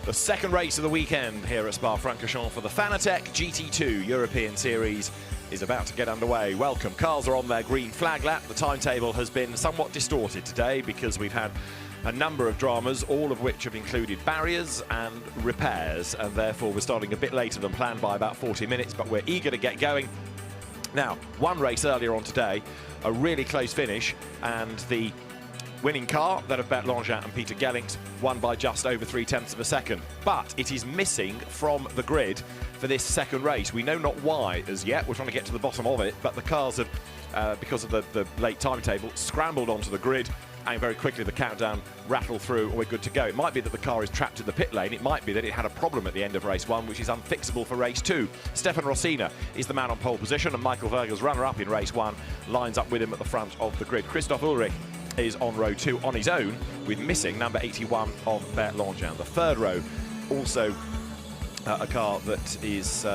The second race of the weekend here at Spa-Francorchamps for the Fanatec GT2 European Series is about to get underway. Welcome. Cars are on their green flag lap. The timetable has been somewhat distorted today because we've had a number of dramas, all of which have included barriers and repairs, and therefore we're starting a bit later than planned by about 40 minutes, but we're eager to get going. Now, one race earlier on today, a really close finish, and the winning car, that of Bert Langin and Peter Gellings, won by just over 0.3 of a second. But it is missing from the grid for this second race. We know not why as yet. We're trying to get to the bottom of it, but the cars have, because of the late timetable, scrambled onto the grid, and very quickly the countdown rattled through, and we're good to go. It might be that the car is trapped in the pit lane. It might be that it had a problem at the end of race one, which is unfixable for race two. Stefan Rossina is the man on pole position, and Michael Verger's runner-up in race one lines up with him at the front of the grid. Christoph Ulrich is on row two on his own, with missing number 81 of Bert Langin. The third row, also a car that is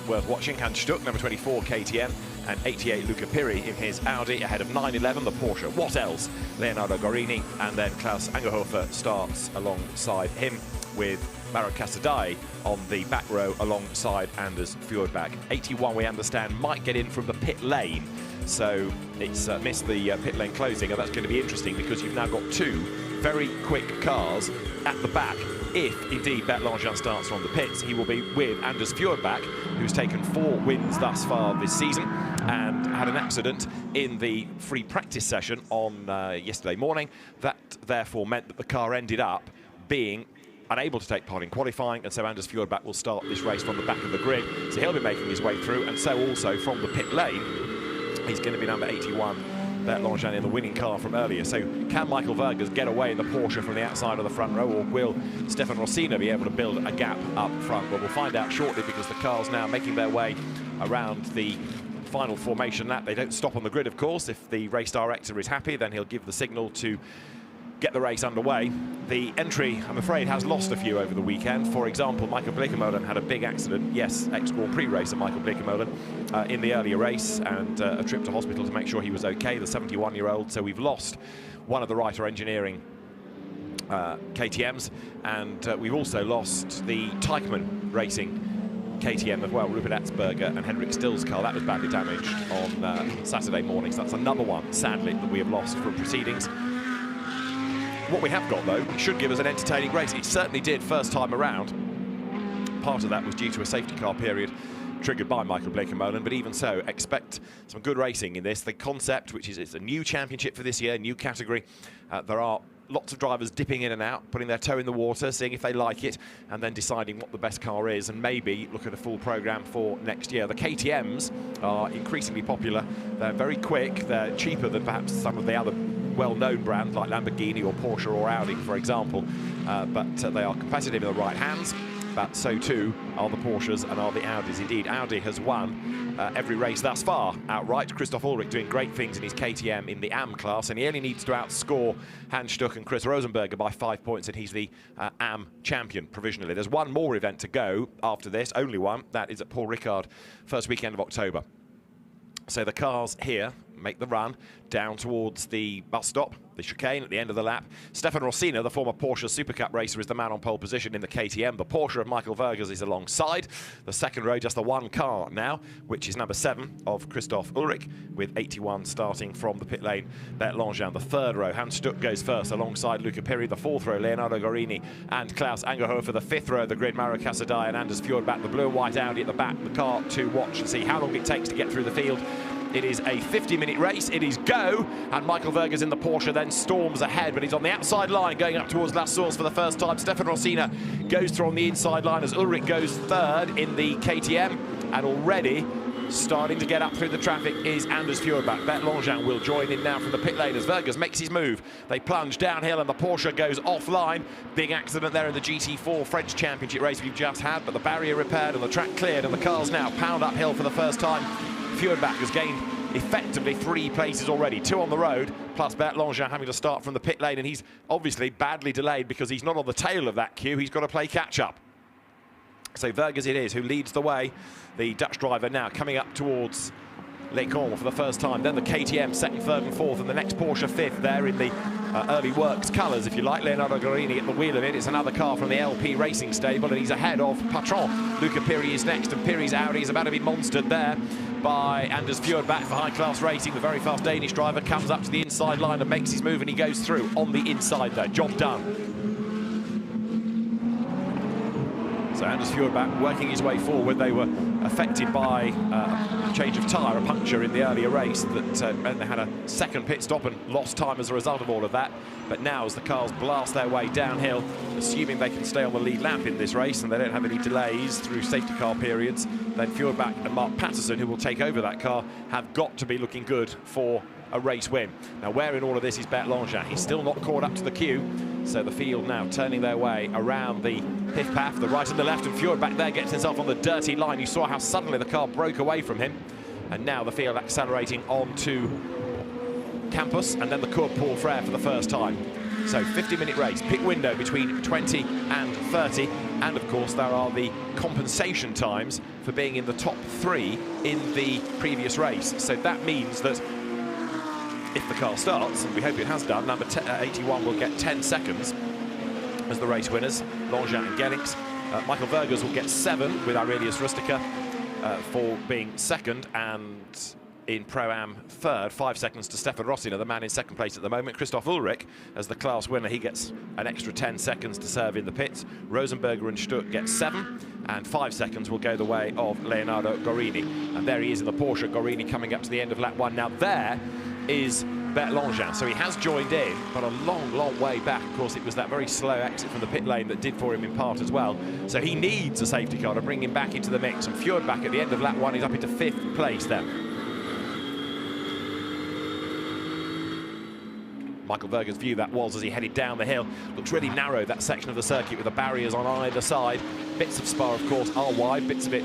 worth watching. Hans Stuck, number 24 KTM, and 88 Luca Piri in his Audi, ahead of 911, the Porsche. What else? Leonardo Guarini, and then Klaus Angerhofer starts alongside him, with Mauro Casadei on the back row alongside Anders Fjordbach. 81, we understand, might get in from the pit lane, so it's missed the pit lane closing, and that's going to be interesting because you've now got two very quick cars at the back. If indeed Bert Langin starts from the pits, he will be with Anders Fjordbach, who's taken 4 wins thus far this season and had an accident in the free practice session on yesterday morning. That therefore meant that the car ended up being unable to take part in qualifying, and so Anders Fjordbach will start this race from the back of the grid. So he'll be making his way through, and so also from the pit lane, he's going to be number 81, Bert Langin, in the winning car from earlier. So can Michael Vergers get away in the Porsche from the outside of the front row, or will Stefan Rossina be able to build a gap up front? Well, we'll find out shortly, because the cars now making their way around the final formation lap. They don't stop on the grid, of course. If the race director is happy, then he'll give the signal to get the race underway. The entry, I'm afraid, has lost a few over the weekend. For example, Michael Bleekemolen had a big accident. Yes, ex-Grand Prix racer Michael Bleekemolen in the earlier race, and a trip to hospital to make sure he was okay, the 71-year-old. So we've lost one of the Reiter Engineering KTMs, and we've also lost the Teichmann Racing KTM as well. Rupert Atzberger and Henrik Still's car, that was badly damaged on Saturday morning. So that's another one, sadly, that we have lost from proceedings. What we have got, though, should give us an entertaining race. It certainly did first time around. Part of that was due to a safety car period triggered by Michael Bleekemolen, but even so, expect some good racing in this. The concept, which is it's a new championship for this year, new category. There are lots of drivers dipping in and out, putting their toe in the water, seeing if they like it, and then deciding what the best car is, and maybe look at a full programme for next year. The KTMs are increasingly popular. They're very quick. They're cheaper than perhaps some of the other well-known brands like Lamborghini or Porsche or Audi, for example, but they are competitive in the right hands. But so too are the Porsches and are the Audis. Indeed, Audi has won every race thus far outright. Christoph Ulrich doing great things in his KTM in the AM class, and he only needs to outscore Hans Stuck and Chris Rosenberger by 5 points, and he's the AM champion provisionally. There's one more event to go after this, only one. That is at Paul Ricard, first weekend of October. So the cars here make the run down towards the bus stop, the chicane at the end of the lap. Stefan Rossina, the former Porsche Super Cup racer, is the man on pole position in the KTM. The Porsche of Michael Vergers is alongside. The second row, just the one car now, which is number 7 of Christoph Ulrich, with 81 starting from the pit lane, Bert Langin. The third row, Hans Stuck goes first alongside Luca Piri. The fourth row, Leonardo Guarini and Klaus Angerhofer. The fifth row, the grid, Mauro Casadei and Anders Fjordbach. The blue and white Audi at the back, the car to watch and see how long it takes to get through the field. It is a 50-minute race. It is go, and Michael Vergers in the Porsche then storms ahead, but he's on the outside line going up towards La Source for the first time. Stefan Rossina goes through on the inside line as Ulrich goes third in the KTM, and already starting to get up through the traffic is Anders Fjordbach. Bert Langin will join in now from the pit lane as Vergers makes his move. They plunge downhill and the Porsche goes offline. Big accident there in the GT4 French Championship race we've just had, but the barrier repaired and the track cleared, and the cars now pound uphill for the first time. Fjordbach has gained effectively 3 places already, 2 on the road, plus Bert Langin having to start from the pit lane, and he's obviously badly delayed because he's not on the tail of that queue. He's got to play catch-up. So Vergers it is who leads the way. The Dutch driver now coming up towards Les Combes for the first time. Then the KTM second, third and fourth, and the next Porsche fifth there in the early works colours, if you like. Leonardo Guarini at the wheel of it. It's another car from the LP Racing stable, and he's ahead of Patron. Luca Piri is next, and Piri's Audi is about to be monstered there by Anders Fjordbach for High Class Racing. The very fast Danish driver comes up to the inside line and makes his move, and he goes through on the inside there. Job done. So Anders Fjordbach working his way forward. They were affected by a change of tyre, a puncture in the earlier race that meant they had a second pit stop and lost time as a result of all of that. But now, as the cars blast their way downhill, assuming they can stay on the lead lap in this race and they don't have any delays through safety car periods, then Fjordbach and Mark Patterson, who will take over that car, have got to be looking good for a race win. Now, where in all of this is Bert Langevin? He's still not caught up to the queue, so the field now turning their way around the pith path, the right and the left, and Fjordbach there gets himself on the dirty line. You saw how suddenly the car broke away from him, and now the field accelerating onto Campus and then the Cours Paul Frère for the first time. So 50-minute race, pit window between 20 and 30, and of course there are the compensation times for being in the top 3 in the previous race. So that means that if the car starts, and we hope it has done, number 81 will get 10 seconds as the race winners, Langevin and Gellings. Michael Vergers will get 7 with Aurelius Rustica for being second, and in Pro-Am third, 5 seconds to Stefan Rossiner, the man in second place at the moment. Christoph Ulrich, as the class winner, he gets an extra 10 seconds to serve in the pits. Rosenberger and Stuck get 7, and 5 seconds will go the way of Leonardo Guarini. And there he is in the Porsche, Guarini coming up to the end of lap 1. Now there is Bert Langevin, so he has joined in, but a long, long way back. Of course, it was that very slow exit from the pit lane that did for him in part as well. So he needs a safety car to bring him back into the mix. And Fjordbach at the end of lap 1 is up into 5th place then. Michael Verger's view that was as he headed down the hill. Looks really narrow, that section of the circuit, with the barriers on either side. Bits of Spa, of course, are wide, bits of it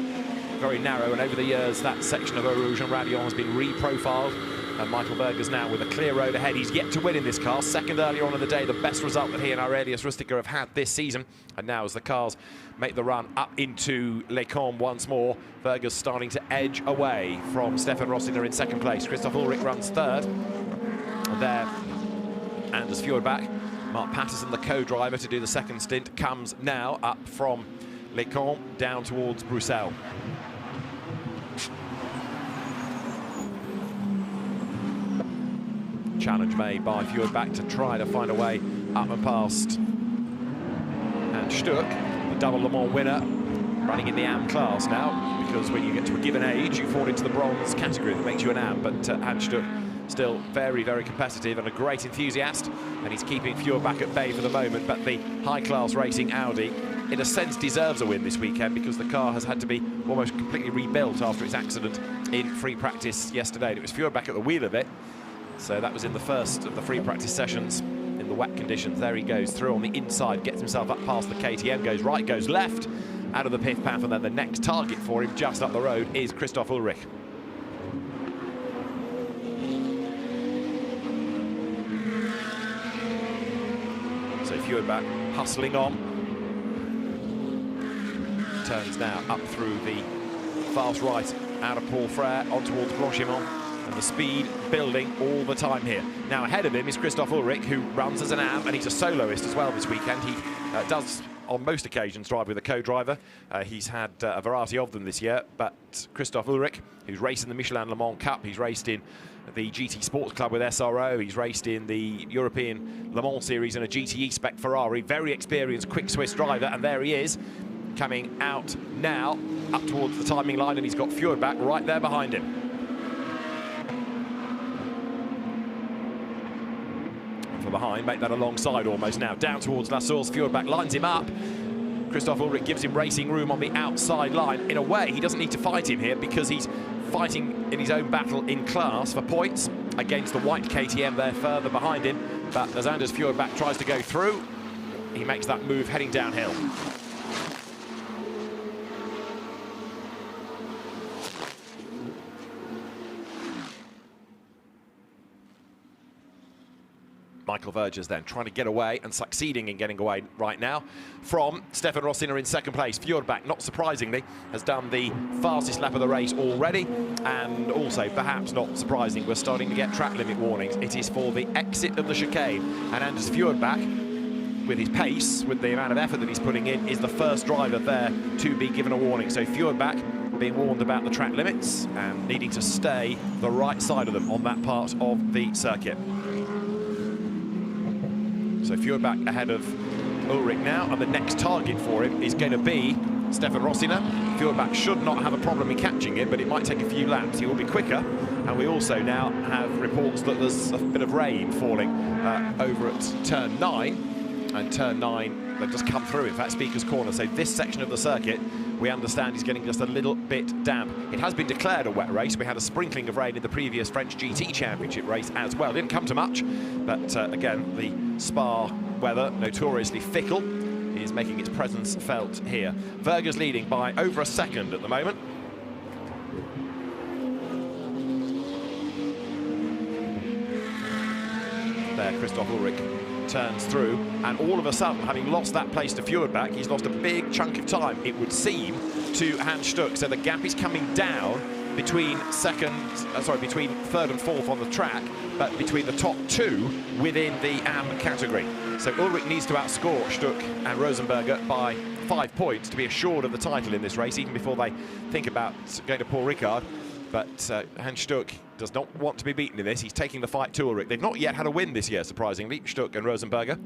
very narrow, and over the years that section of Eau Rouge and Radion has been re-profiled. And Michael Verger's now with a clear road ahead. He's yet to win in this car. Second earlier on in the day, the best result that he and Aurelius Rustica have had this season. And now as the cars make the run up into Les Combes once more, Verger's starting to edge away from Stefan Rossiner in second place. Christoph Ulrich runs third. And there, Anders Fjordbach. Mark Patterson, the co-driver to do the second stint, comes now up from Les Combes down towards Bruxelles. Challenge made by Fjordbach to try to find a way up and past. And Stuck, the double Le Mans winner, running in the AM class now, because when you get to a given age, you fall into the bronze category that makes you an AM. But Hans Stuck still very, very competitive and a great enthusiast, and he's keeping Fjordbach at bay for the moment. But the high-class racing Audi, in a sense, deserves a win this weekend, because the car has had to be almost completely rebuilt after its accident in free practice yesterday. And it was Fjordbach at the wheel of it. So that was in the first of the free practice sessions in the wet conditions. There he goes through on the inside, gets himself up past the KTM, goes right, goes left, out of the pith path, and then the next target for him just up the road is Christoph Ulrich. So Fjordbach hustling on. Turns now up through the fast right out of Paul Frère on towards Blanchimont. And the speed building all the time here. Now ahead of him is Christoph Ulrich, who runs as an AM, and he's a soloist as well this weekend. He does, on most occasions, drive with a co-driver. He's had a variety of them this year, but Christoph Ulrich, who's raced in the Michelin Le Mans Cup, he's raced in the GT Sports Club with SRO, he's raced in the European Le Mans Series in a GTE spec Ferrari, very experienced, quick Swiss driver, and there he is, coming out now, up towards the timing line, and he's got Fjordbach right there behind him. From behind, make that alongside almost now, down towards La Source. Fjordbach lines him up. Christoph Ulrich gives him racing room on the outside line. In a way, he doesn't need to fight him here, because he's fighting in his own battle in class for points against the white KTM there further behind him. But as Anders Fjordbach tries to go through, he makes that move heading downhill. Michael Vergers then trying to get away and succeeding in getting away right now from Stefan Rossiner in second place. Fjordbach, not surprisingly, has done the fastest lap of the race already, and also, perhaps not surprising, we're starting to get track limit warnings. It is for the exit of the chicane, and Anders Fjordbach, with his pace, with the amount of effort that he's putting in, is the first driver there to be given a warning. So Fjordbach being warned about the track limits and needing to stay the right side of them on that part of the circuit. So Fjordbach ahead of Ulrich now, and the next target for him is going to be Stefan Rossiner. Fjordbach should not have a problem in catching it, but it might take a few laps. He will be quicker, and we also now have reports that there's a bit of rain falling over at turn 9, and turn 9 that just come through, in fact, Speaker's Corner. So this section of the circuit, we understand, is getting just a little bit damp. It has been declared a wet race. We had a sprinkling of rain in the previous French GT Championship race as well. Didn't come to much, but again, the Spa weather, notoriously fickle, is making its presence felt here. Vergers leading by over a second at the moment. There, Christoph Ulrich turns through, and all of a sudden, having lost that place to Fjordbach, he's lost a big chunk of time, it would seem, to Hans Stuck. So the gap is coming down between between third and fourth on the track, but between the top two within the AM category. So Ulrich needs to outscore Stuck and Rosenberger by 5 points to be assured of the title in this race, even before they think about going to Paul Ricard. But Hans Stuck does not want to be beaten in this. He's taking the fight to Ulrich. They've not yet had a win this year, surprisingly, Stuck and Rosenberger.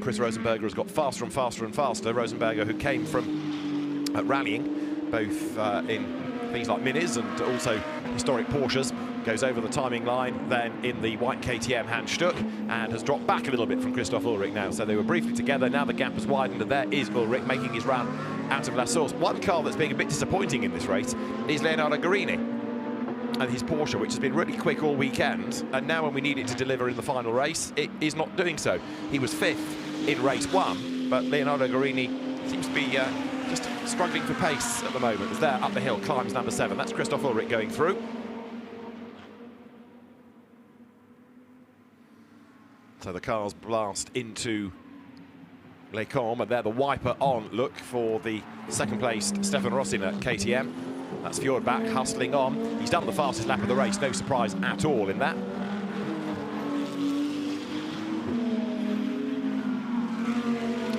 Chris Rosenberger has got faster and faster and faster. Rosenberger, who came from rallying, both in things like Minis and also historic Porsches, goes over the timing line, then in the white KTM, Hans Stuck, and has dropped back a little bit from Christoph Ulrich now. So they were briefly together, now the gap has widened, and there is Ulrich making his run out of La Source. One car that's being a bit disappointing in this race is Leonardo Guarini and his Porsche, which has been really quick all weekend, and now when we need it to deliver in the final race, it is not doing so. He was 5th in race 1, but Leonardo Guarini seems to be just struggling for pace at the moment. It's there up the hill, climbs number 7. That's Christoph Ulrich going through. So the cars blast into Les Combes, and they're the wiper on look for the second-placed Stefan Rossiner KTM. That's Fjordbach hustling on. He's done the fastest lap of the race, no surprise at all in that.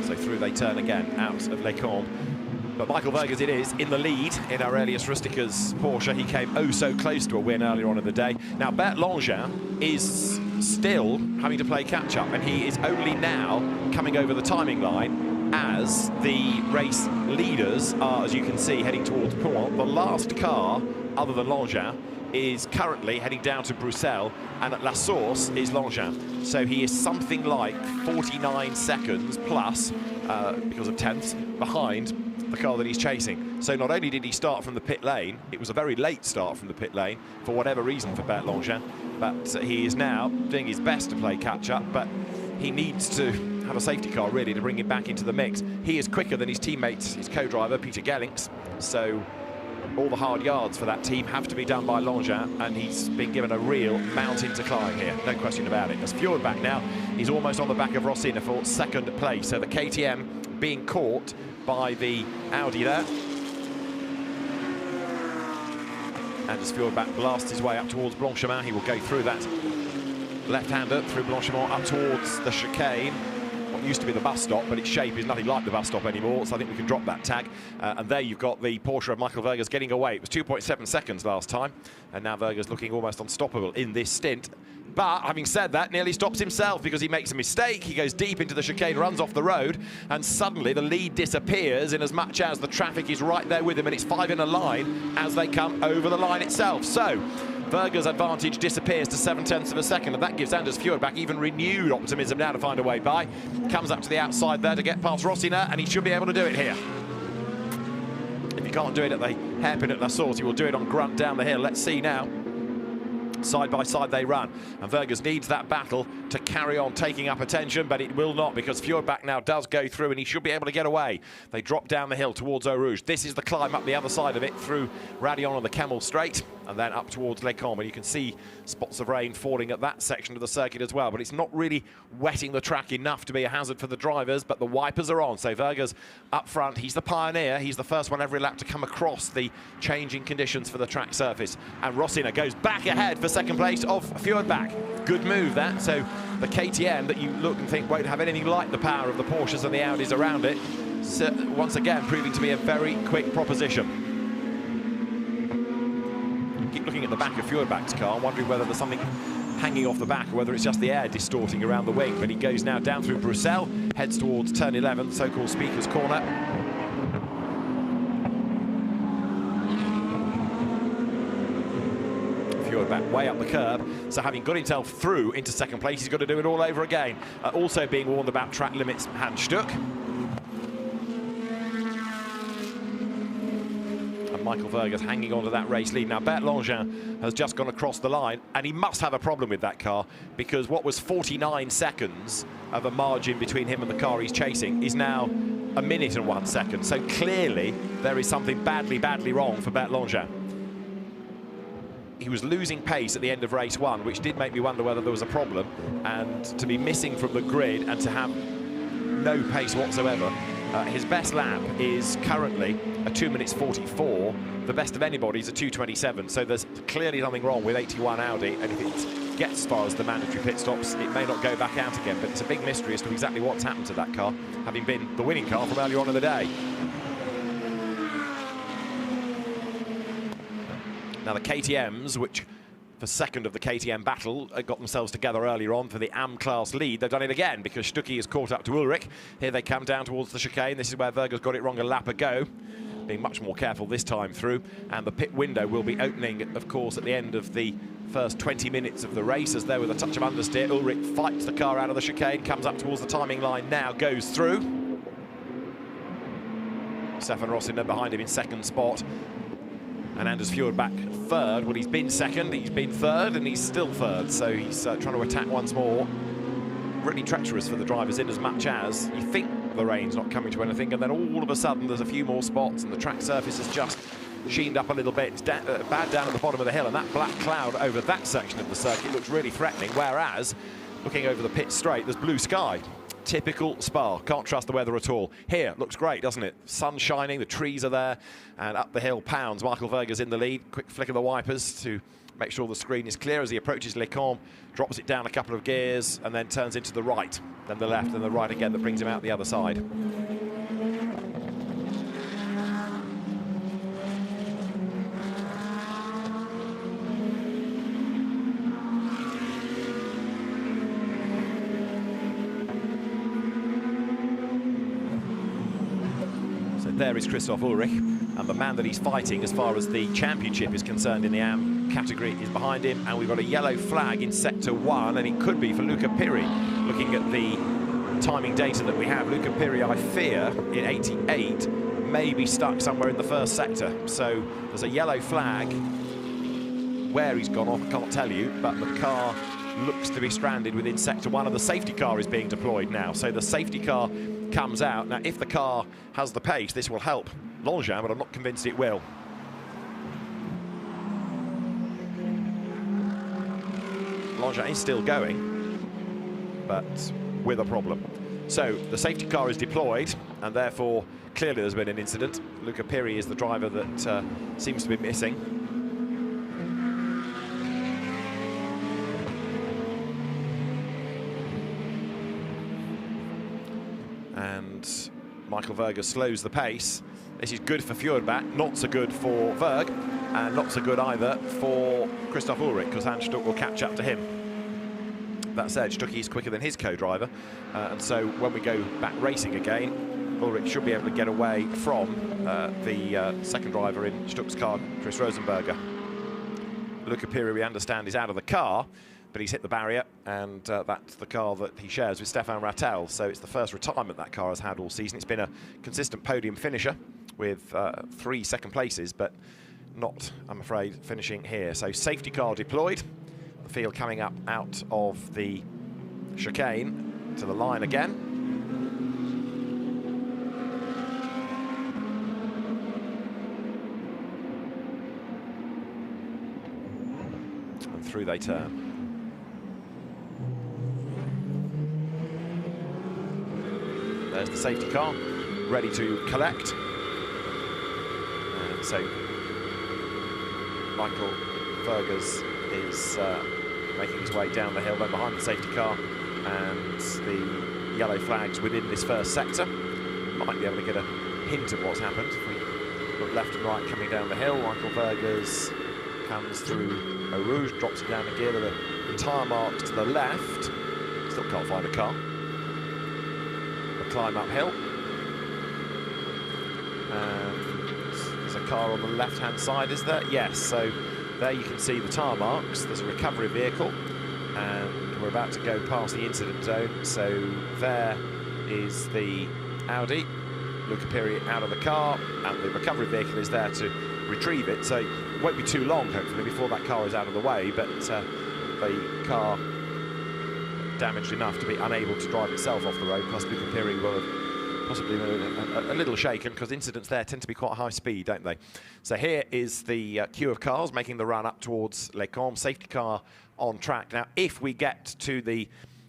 So through they turn again out of Les Combes. But Michael Vergers, it is, in the lead in Aurelius Rustica's Porsche. He came oh so close to a win earlier on in the day. Now, Bert Langin is still having to play catch-up, and he is only now coming over the timing line as the race leaders are, as you can see, heading towards Pau. The last car, other than Langin, is currently heading down to Bruxelles, and at La Source is Langin. So he is something like 49 seconds plus, because of tenths, behind the car that he's chasing. So not only did he start from the pit lane, it was a very late start from the pit lane, for whatever reason for Bert Langin, but he is now doing his best to play catch-up, but he needs to have a safety car, really, to bring him back into the mix. He is quicker than his teammate, his co-driver, Peter Gellings, so all the hard yards for that team have to be done by Langin, and he's been given a real mountain to climb here, no question about it. As Fjordbach now, he's almost on the back of Rossiner for second place, so the KTM being caught by the Audi there. And as Fjordbach blasts his way up towards Blanchimont, he will go through that left-hander through Blanchimont up towards the chicane. What used to be the bus stop, but its shape is nothing like the bus stop anymore, so I think we can drop that tag. And there you've got the Porsche of Michael Vergers getting away. It was 2.7 seconds last time, and now Vergers looking almost unstoppable in this stint. But having said that, nearly stops himself because he makes a mistake. He goes deep into the chicane, runs off the road, and suddenly the lead disappears in as much as the traffic is right there with him, and it's 5 in a line as they come over the line itself. So Vergers' advantage disappears to 0.7 of a second, and that gives Anders Fjordbach even renewed optimism now to find a way by. Comes up to the outside there to get past Rossiner, and he should be able to do it here. If he can't do it at the hairpin at La Source, he will do it on grunt down the hill. Let's see now. Side by side they run, and Vergers needs that battle to carry on taking up attention, but it will not, because Fjordbach now does go through, and he should be able to get away. They drop down the hill towards Eau Rouge. This is the climb up the other side of it through Radion on the Camel Straight, and then up towards Les Combes. And you can see spots of rain falling at that section of the circuit as well, but it's not really wetting the track enough to be a hazard for the drivers, but the wipers are on. So Verger's up front. He's the pioneer. He's the first one every lap to come across the changing conditions for the track surface. And Rossiner goes back ahead for second place of Fjordbach. Good move, that. So the KTM that you look and think won't have anything like the power of the Porsches and the Audis around it, so once again proving to be a very quick proposition. Keep looking at the back of Fjordbach's car, wondering whether there's something hanging off the back or whether it's just the air distorting around the wing. But he goes now down through Bruxelles, heads towards turn 11, so-called Speaker's Corner. Fjordbach way up the curb, so having got himself through into second place, he's got to do it all over again. Also being warned about track limits, Hans Stuck. Michael Verger's hanging on to that race lead. Now, Bert Langin has just gone across the line, and he must have a problem with that car, because what was 49 seconds of a margin between him and the car he's chasing is now 1 minute and 1 second. So clearly, there is something badly, badly wrong for Bert Langin. He was losing pace at the end of race 1, which did make me wonder whether there was a problem, and to be missing from the grid and to have no pace whatsoever. His best lap is currently a 2 minutes 44. The best of anybody is a 2:27. So there's clearly something wrong with 81 Audi. And if it gets as far as the mandatory pit stops, it may not go back out again. But it's a big mystery as to exactly what's happened to that car, having been the winning car from earlier on in the day. Now the KTMs, which for second of the KTM battle, got themselves together earlier on for the AM class lead. They've done it again because Stuckey is caught up to Ulrich. Here they come down towards the chicane. This is where Verger's got it wrong a lap ago, being much more careful this time through. And the pit window will be opening, of course, at the end of the first 20 minutes of the race, as there with a touch of understeer. Ulrich fights the car out of the chicane, comes up towards the timing line now, goes through. Stefan Rossiner behind him in second spot. And Anders Fjordbach third. Well, he's been second, he's been third, and he's still third. So he's trying to attack once more. Really treacherous for the drivers, in as much as you think the rain's not coming to anything, and then all of a sudden there's a few more spots, and the track surface has just sheened up a little bit. It's bad down at the bottom of the hill, and that black cloud over that section of the circuit looks really threatening. Whereas, looking over the pit straight, there's blue sky. Typical Spa, can't trust the weather at all. Here, looks great, doesn't it? Sun shining, the trees are there, and up the hill pounds. Michael Verger's in the lead. Quick flick of the wipers to make sure the screen is clear as he approaches Les Combes, drops it down a couple of gears, and then turns into the right, then the left, and the right again that brings him out the other side. There is Christoph Ulrich, and the man that he's fighting as far as the championship is concerned in the AM category is behind him, and we've got a yellow flag in sector 1, and it could be for Luca Piri. Looking at the timing data that we have, Luca Piri, I fear, in 88, may be stuck somewhere in the first sector. So there's a yellow flag. Where he's gone off, I can't tell you, but the car looks to be stranded within sector 1, and the safety car is being deployed now. So the safety car comes out. Now, if the car has the pace, this will help Langin, but I'm not convinced it will. Langin is still going, but with a problem. So the safety car is deployed, and therefore clearly there's been an incident. Luca Piri is the driver that seems to be missing. And Michael Verger slows the pace. This is good for Fjordbach, not so good for Verg, and not so good either for Christoph Ulrich, because Hans Stuck will catch up to him. That said, Stuckey is quicker than his co-driver, and so when we go back racing again, Ulrich should be able to get away from the second driver in Stuck's car, Chris Rosenberger. Luca Piri, we understand, is out of the car, but he's hit the barrier, and that's the car that he shares with Stefan Rattel. So it's the first retirement that car has had all season. It's been a consistent podium finisher with 3 second places, but not, I'm afraid, finishing here. So safety car deployed. The field coming up out of the chicane to the line again. through they turn. There's the safety car, ready to collect. And so Michael Fergus is making his way down the hill, then behind the safety car, and the yellow flags within this first sector. Might be able to get a hint of what's happened. If we look left and right coming down the hill, Michael Fergus comes through Eau Rouge, drops it down the gear. There are tyre marks to the left. Still can't find a car. The climb uphill. And there's a car on the left-hand side, is there? Yes, so there you can see the tyre marks. There's a recovery vehicle, and we're about to go past the incident zone. So there is the Audi, Luca Piri out of the car, and the recovery vehicle is there to retrieve it. So it won't be too long, hopefully, before that car is out of the way, but the car damaged enough to be unable to drive itself off the road, plus Luca Piri will have possibly a little shaken, because incidents there tend to be quite high speed, don't they? So here is the queue of cars making the run up towards Les Combes. Safety car on track. Now, if we get to the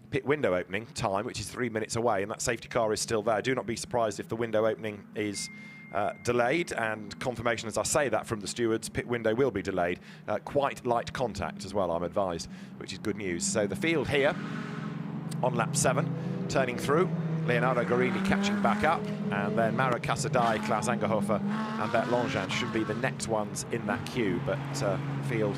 pit window opening time, which is 3 minutes away, and that safety car is still there, do not be surprised if the window opening is delayed, and confirmation as I say that from the stewards, pit window will be delayed. Quite light contact as well, I'm advised, which is good news. So the field here on lap 7, turning through. Leonardo Guarini catching back up, and then Mauro Casadei, Klaus Angerhofer and Bert Langevin should be the next ones in that queue, but field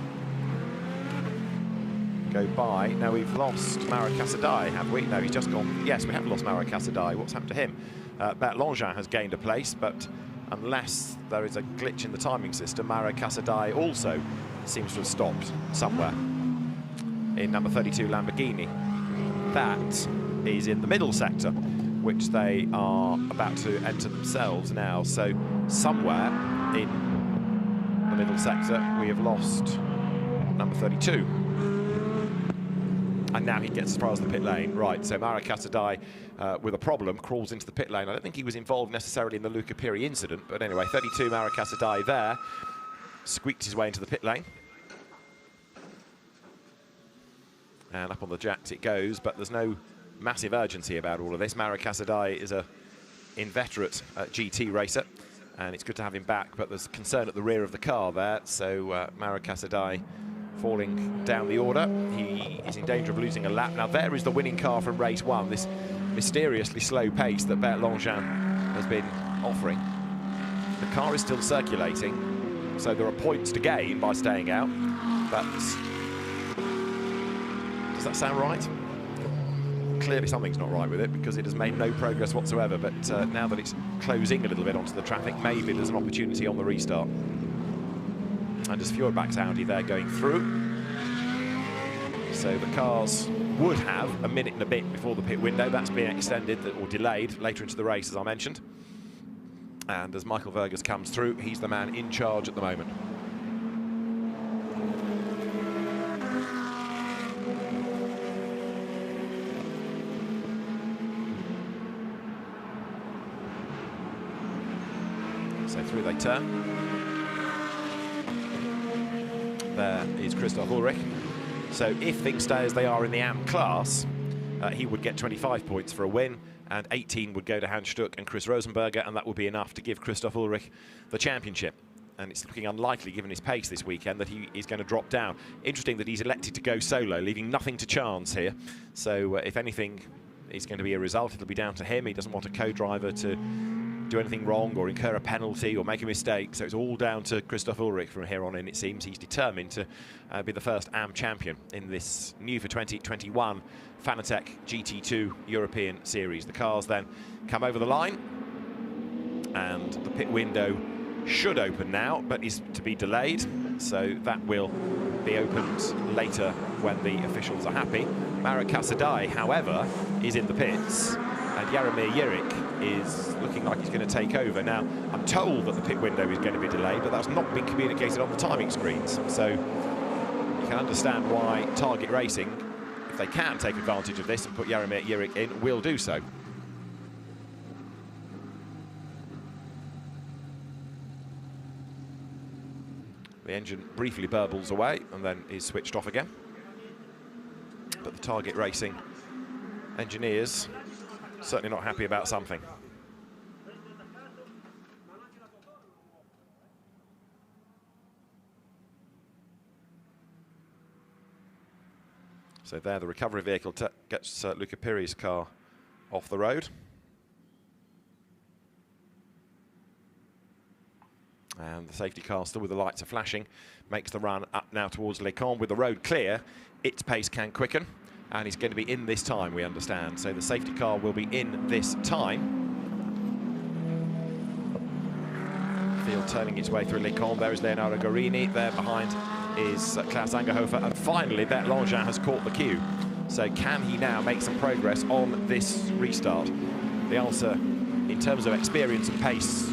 go by. Now we've lost Mauro Casadei, have we? No, he's just gone. Yes, we have lost Mauro Casadei. What's happened to him? Bert Langevin has gained a place, but unless there is a glitch in the timing system, Mauro Casadei also seems to have stopped somewhere in number 32 Lamborghini. That is in the middle sector, which they are about to enter themselves now. So somewhere in the middle sector we have lost number 32. And now he gets as far as the pit lane. Right, so Mauro Casadei with a problem crawls into the pit lane. I don't think he was involved necessarily in the Luca Piri incident, but anyway, 32 Mauro Casadei there, squeaked his way into the pit lane. And up on the jacks it goes, but there's no massive urgency about all of this. Mauro Casadei is a inveterate GT racer, and it's good to have him back, but there's concern at the rear of the car there, so Mauro Casadei falling down the order. He is in danger of losing a lap. Now there is the winning car from race 1, this mysteriously slow pace that Bert Langevin has been offering. The car is still circulating, so there are points to gain by staying out, but does that sound right? Clearly something's not right with it, because it has made no progress whatsoever, but now that it's closing a little bit onto the traffic, maybe there's an opportunity on the restart. And as Feuerbach's Audi there going through. So the cars would have a minute and a bit before the pit window. That's been extended or delayed later into the race, as I mentioned. And as Michael Fergus comes through, he's the man in charge at the moment. So through they turn. There is Christoph Ulrich. So if things stay as they are in the AM class, he would get 25 points for a win, and 18 would go to Hans Stuck and Chris Rosenberger, and that would be enough to give Christoph Ulrich the championship. And it's looking unlikely, given his pace this weekend, that he is going to drop down. Interesting that he's elected to go solo, leaving nothing to chance here. So if anything is going to be a result, it'll be down to him. He doesn't want a co-driver to do anything wrong or incur a penalty or make a mistake, so it's all down to Christoph Ulrich from here on in. It seems he's determined to be the first AM champion in this new for 2021 Fanatec GT2 European Series. The cars then come over the line, and the pit window should open now, but is to be delayed, so that will be opened later when the officials are happy. Mauro Casadei, however, is in the pits, and Jaromir Jirik is looking like he's going to take over. Now, I'm told that the pit window is going to be delayed, but that's not been communicated on the timing screens. So you can understand why Target Racing, if they can take advantage of this and put Jaromir Jirik in, will do so. The engine briefly burbles away and then is switched off again. But the Target Racing engineers certainly not happy about something. So there, the recovery vehicle gets Luca Piri's car off the road. And the safety car, still with the lights are flashing, makes the run up now towards Les Cons. With the road clear, its pace can quicken, and he's going to be in this time, we understand. So the safety car will be in this time. Field turning its way through Les Cons. There is Leonardo Guarini. There behind is Klaus Angerhofer, and finally Bert Langin has caught the cue. So can he now make some progress on this restart? The answer in terms of experience and pace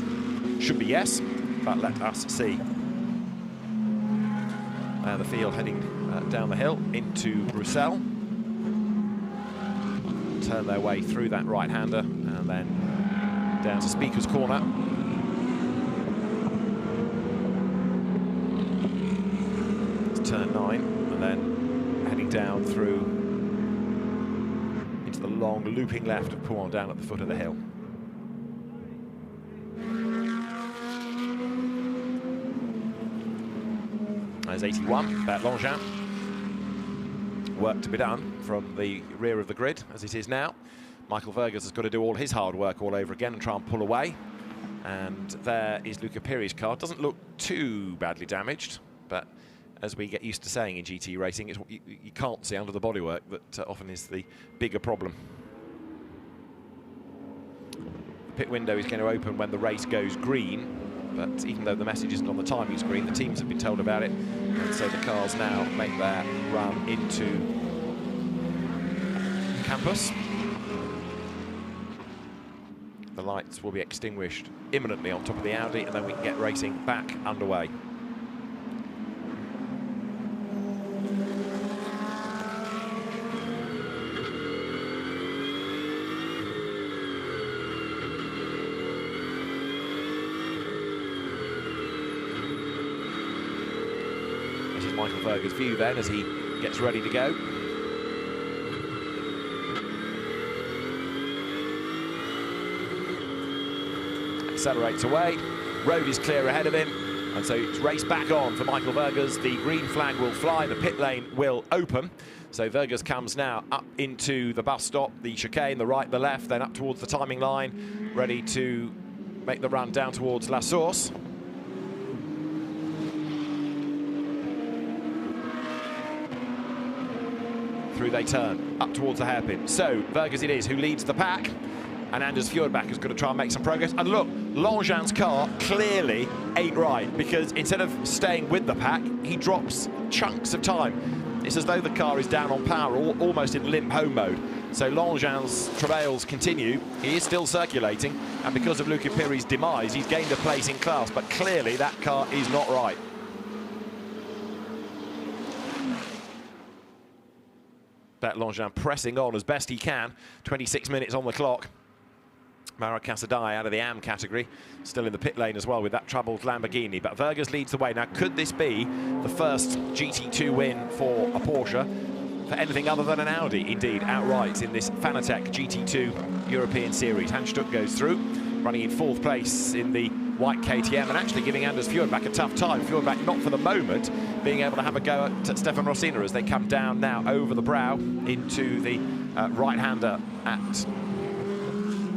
should be yes, but let us see. The field heading down the hill into Bruxelles. Turn their way through that right-hander and then down to Speaker's Corner. Turn 9, and then heading down through into the long looping left of Pouin down at the foot of the hill. There's 81, Bert Langin. Work to be done from the rear of the grid, as it is now. Michael Vergers has got to do all his hard work all over again and try and pull away. And there is Luca Piri's car. Doesn't look too badly damaged, but as we get used to saying in GT racing, it's what you can't see under the bodywork that often is the bigger problem. The pit window is going to open when the race goes green, but even though the message isn't on the timing screen, the teams have been told about it, and so the cars now make their run into campus. The lights will be extinguished imminently on top of the Audi, and then we can get racing back underway. Michael Vergers' view then as he gets ready to go. Accelerates away, road is clear ahead of him, and so it's race back on for Michael Vergers. The green flag will fly, the pit lane will open. So Vergers comes now up into the bus stop, the chicane, the right, the left, then up towards the timing line, ready to make the run down towards La Source. Through they turn, up towards the hairpin. So, Vergers it is who leads the pack, and Anders Fjordbach is going to try and make some progress. And look, Langin's car clearly ain't right, because instead of staying with the pack, he drops chunks of time. It's as though the car is down on power, almost in limp home mode. So Langin's travails continue. He is still circulating, and because of Luca Piri's demise, he's gained a place in class, but clearly that car is not right. Bert Langin pressing on as best he can. 26 minutes on the clock. Mauro Casadei out of the AM category, still in the pit lane as well with that troubled Lamborghini. But Vergers leads the way. Now, could this be the first GT2 win for a Porsche, for anything other than an Audi, indeed, outright in this Fanatec GT2 European Series? Hans Stuck goes through, running in 4th place in the white KTM, and actually giving Anders Fjordbach a tough time. Fjordbach, not for the moment, being able to have a go at Stefan Rossina as they come down now over the brow into the right-hander at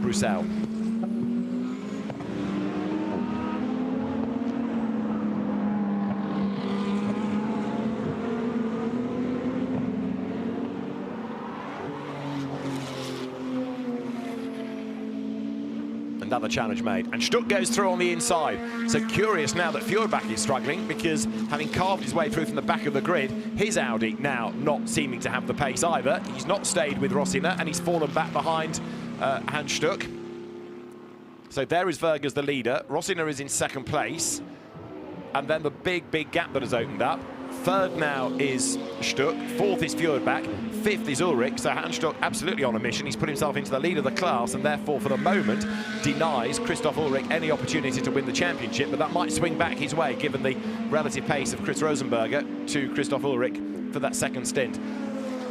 Bruxelles. Another challenge made, and Stuck goes through on the inside. So curious now that Fjordbach is struggling, because having carved his way through from the back of the grid, his Audi now not seeming to have the pace either. He's not stayed with Rossina, and he's fallen back behind Hans Stuck. So there is Vergers, the leader. Rossina is in 2nd place, and then the big gap that has opened up. Third now is Stuck, fourth is Fjordbach, fifth is Ulrich, so Hans Stuck absolutely on a mission. He's put himself into the lead of the class and therefore for the moment denies Christoph Ulrich any opportunity to win the championship, but that might swing back his way given the relative pace of Chris Rosenberger to Christoph Ulrich for that second stint.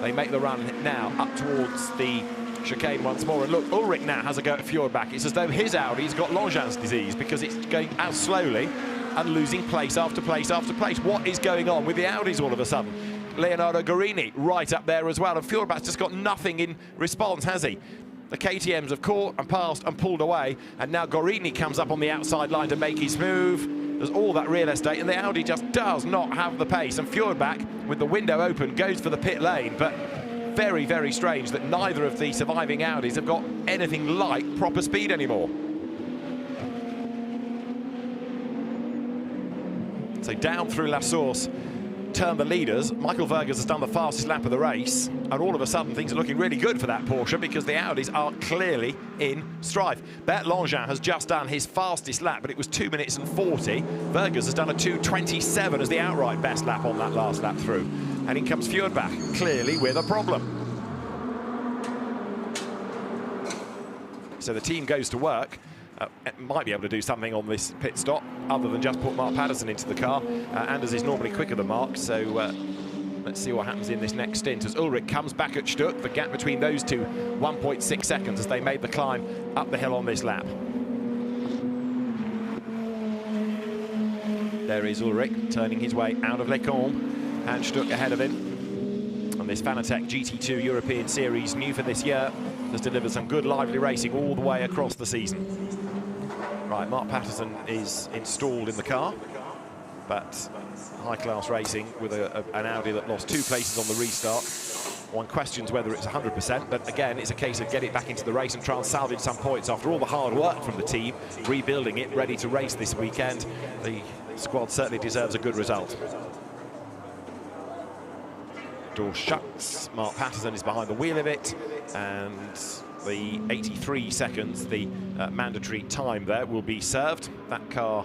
They make the run now up towards the chicane once more, and look, Ulrich now has a go at Fjordbach. It's as though his Audi's got Langevin disease because it's going out slowly and losing place after place after place. What is going on with the Audis all of a sudden? Leonardo Guarini right up there as well, and Fjordbach's just got nothing in response, has he? The KTMs have caught and passed and pulled away, and now Guarini comes up on the outside line to make his move. There's all that real estate, and the Audi just does not have the pace, and Fjordbach, with the window open, goes for the pit lane, but very, very strange that neither of the surviving Audis have got anything like proper speed anymore. So down through La Source turn the leaders. Michael Vergers has done the fastest lap of the race, and all of a sudden things are looking really good for that Porsche because the Audis are clearly in strife. Bert Langevin has just done his fastest lap, but it was 2 minutes and 40. Vergers has done a 2:27 as the outright best lap on that last lap through. And in comes Fjordbach, clearly with a problem. So the team goes to work. Might be able to do something on this pit stop other than just put Mark Patterson into the car. Anders is normally quicker than Mark, so let's see what happens in this next stint as Ulrich comes back at Stuck. The gap between those two, 1.6 seconds as they made the climb up the hill on this lap. There is Ulrich turning his way out of Les Combes, and Stuck ahead of him. And this Fanatec GT2 European Series, new for this year, has delivered some good lively racing all the way across the season. Right, Mark Patterson is installed in the car, but high-class racing with an Audi that lost 2 places on the restart. One questions whether it's 100%, but again, it's a case of get it back into the race and try and salvage some points after all the hard work from the team, rebuilding it, ready to race this weekend. The squad certainly deserves a good result. Door shuts, Mark Patterson is behind the wheel of it, and the 83 seconds, the mandatory time there, will be served. That car,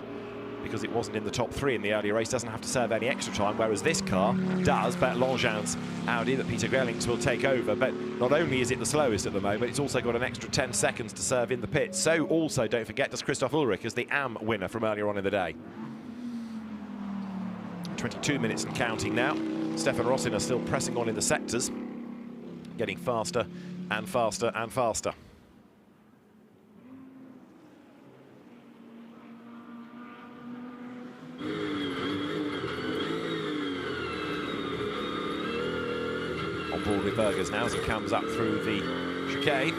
because it wasn't in the top 3 in the Audi race, doesn't have to serve any extra time, whereas this car does. Bert Langevin's Audi that Peter Grellings will take over, but not only is it the slowest at the moment, it's also got an extra 10 seconds to serve in the pits. So also, don't forget, does Christoph Ulrich as the AM winner from earlier on in the day. 22 minutes and counting now. Stefan Rossin are still pressing on in the sectors, getting faster and faster and faster. On board with Vergers now as he comes up through the chicane.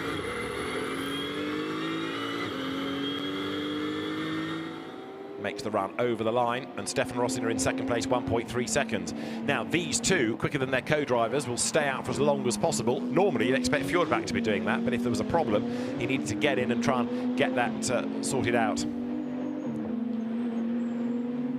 Makes the run over the line, and Stefan Rossin are in second place, 1.3 seconds. Now, these two, quicker than their co-drivers, will stay out for as long as possible. Normally, you'd expect Fjordbach to be doing that, but if there was a problem, he needed to get in and try and get that sorted out.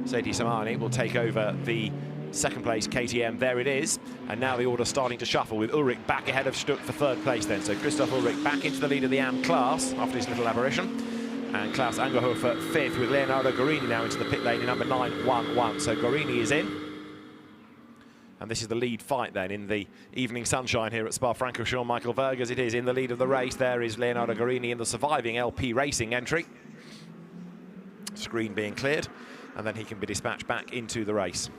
Sadie Samani will take over the second place KTM. There it is, and now the order starting to shuffle with Ulrich back ahead of Stuck for third place then. So Christoph Ulrich back into the lead of the AM class after his little aberration. And Klaus Angerhofer fifth, with Leonardo Guarini now into the pit lane in number 911. So Guarini is in. And this is the lead fight then in the evening sunshine here at Spa-Francorchamps. Michael Vergers, it is in the lead of the race. There is Leonardo Guarini in the surviving LP Racing entry. Screen being cleared, and then he can be dispatched back into the race.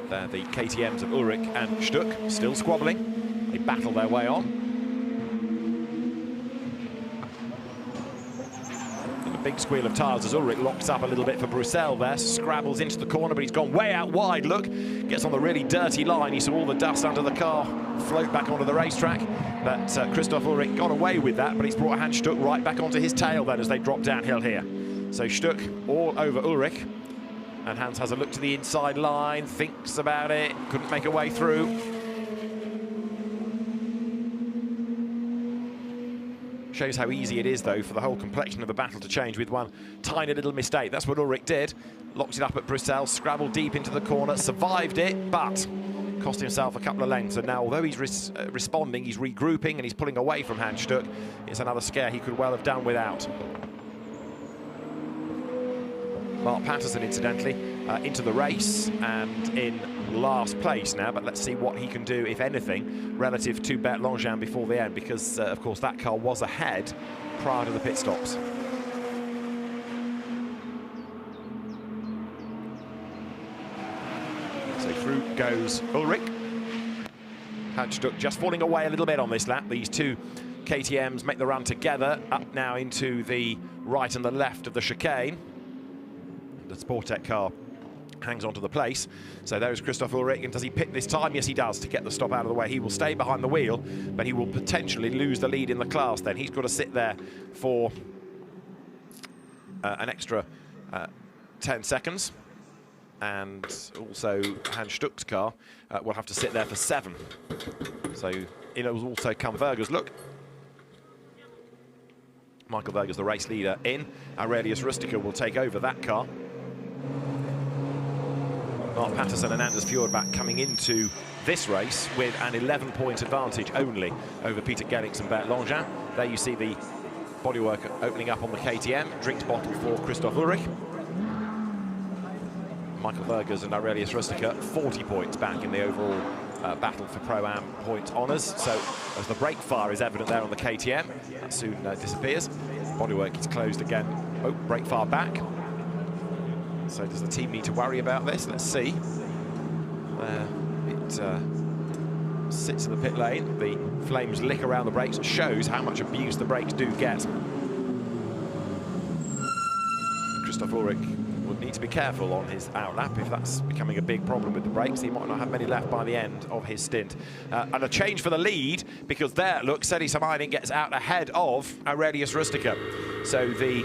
There, the KTMs of Ulrich and Stuck still squabbling. They battle their way on. And a big squeal of tyres as Ulrich locks up a little bit for Bruxelles there. Scrabbles into the corner, but he's gone way out wide, look. Gets on the really dirty line. He saw all the dust under the car float back onto the racetrack. But Christoph Ulrich got away with that, but he's brought Hans Stuck right back onto his tail then as they drop downhill here. So Stuck all over Ulrich. And Hans has a look to the inside line, thinks about it, couldn't make a way through. Shows how easy it is, though, for the whole complexion of the battle to change with one tiny little mistake. That's what Ulrich did. Locked it up at Bruxelles, scrabbled deep into the corner, survived it, but cost himself a couple of lengths, and now although he's responding, he's regrouping and he's pulling away from Hanstuck. It's another scare he could well have done without. Mark Patterson, incidentally, into the race and in last place now, but let's see what he can do, if anything, relative to Bert Langevin before the end, because, of course, that car was ahead prior to the pit stops. So through goes Ulrich. Hanstuck just falling away a little bit on this lap. These two KTMs make the run together, up now into the right and the left of the chicane. The Sportec car hangs onto the place. So there's Christoph Ulrich, and does he pit this time? Yes, he does, to get the stop out of the way. He will stay behind the wheel, but he will potentially lose the lead in the class then. He's got to sit there for an extra 10 seconds. And also Hanstuck's car will have to sit there for 7. So in will also come Verger's look. Michael Verger's the race leader in. Aurelius Rustica will take over that car. Mark Patterson and Anders Fjordbach coming into this race with an 11-point advantage only over Peter Gellix and Bert Langevin. There you see the bodywork opening up on the KTM. Drinks bottle for Christoph Ulrich. Michael Vergers and Aurelius Rustica 40 points back in the overall battle for Pro-Am point honours. So as the brake fire is evident there on the KTM, that soon disappears. Bodywork is closed again. Oh, brake fire back. So does the team need to worry about this? Let's see. It sits in the pit lane. The flames lick around the brakes. It shows how much abuse the brakes do get. Christoph Ulrich would need to be careful on his outlap if that's becoming a big problem with the brakes. He might not have many left by the end of his stint. And a change for the lead, because there, look, Sedi Samainen gets out ahead of Aurelius Rustica. So the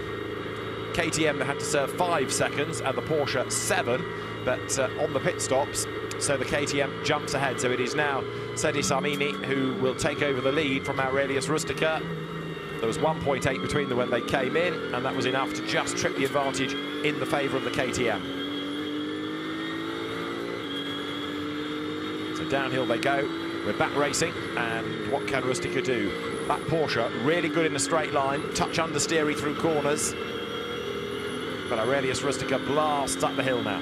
KTM had to serve 5 seconds and the Porsche 7, but on the pit stops, so the KTM jumps ahead. So it is now Sedi Samainen who will take over the lead from Aurelius Rustica. There was 1.8 between them when they came in, and that was enough to just trip the advantage in the favour of the KTM. So downhill they go. We're back racing, and what can Rustica do? That Porsche really good in the straight line, touch understeery through corners, but Aurelius Rustica blasts up the hill now.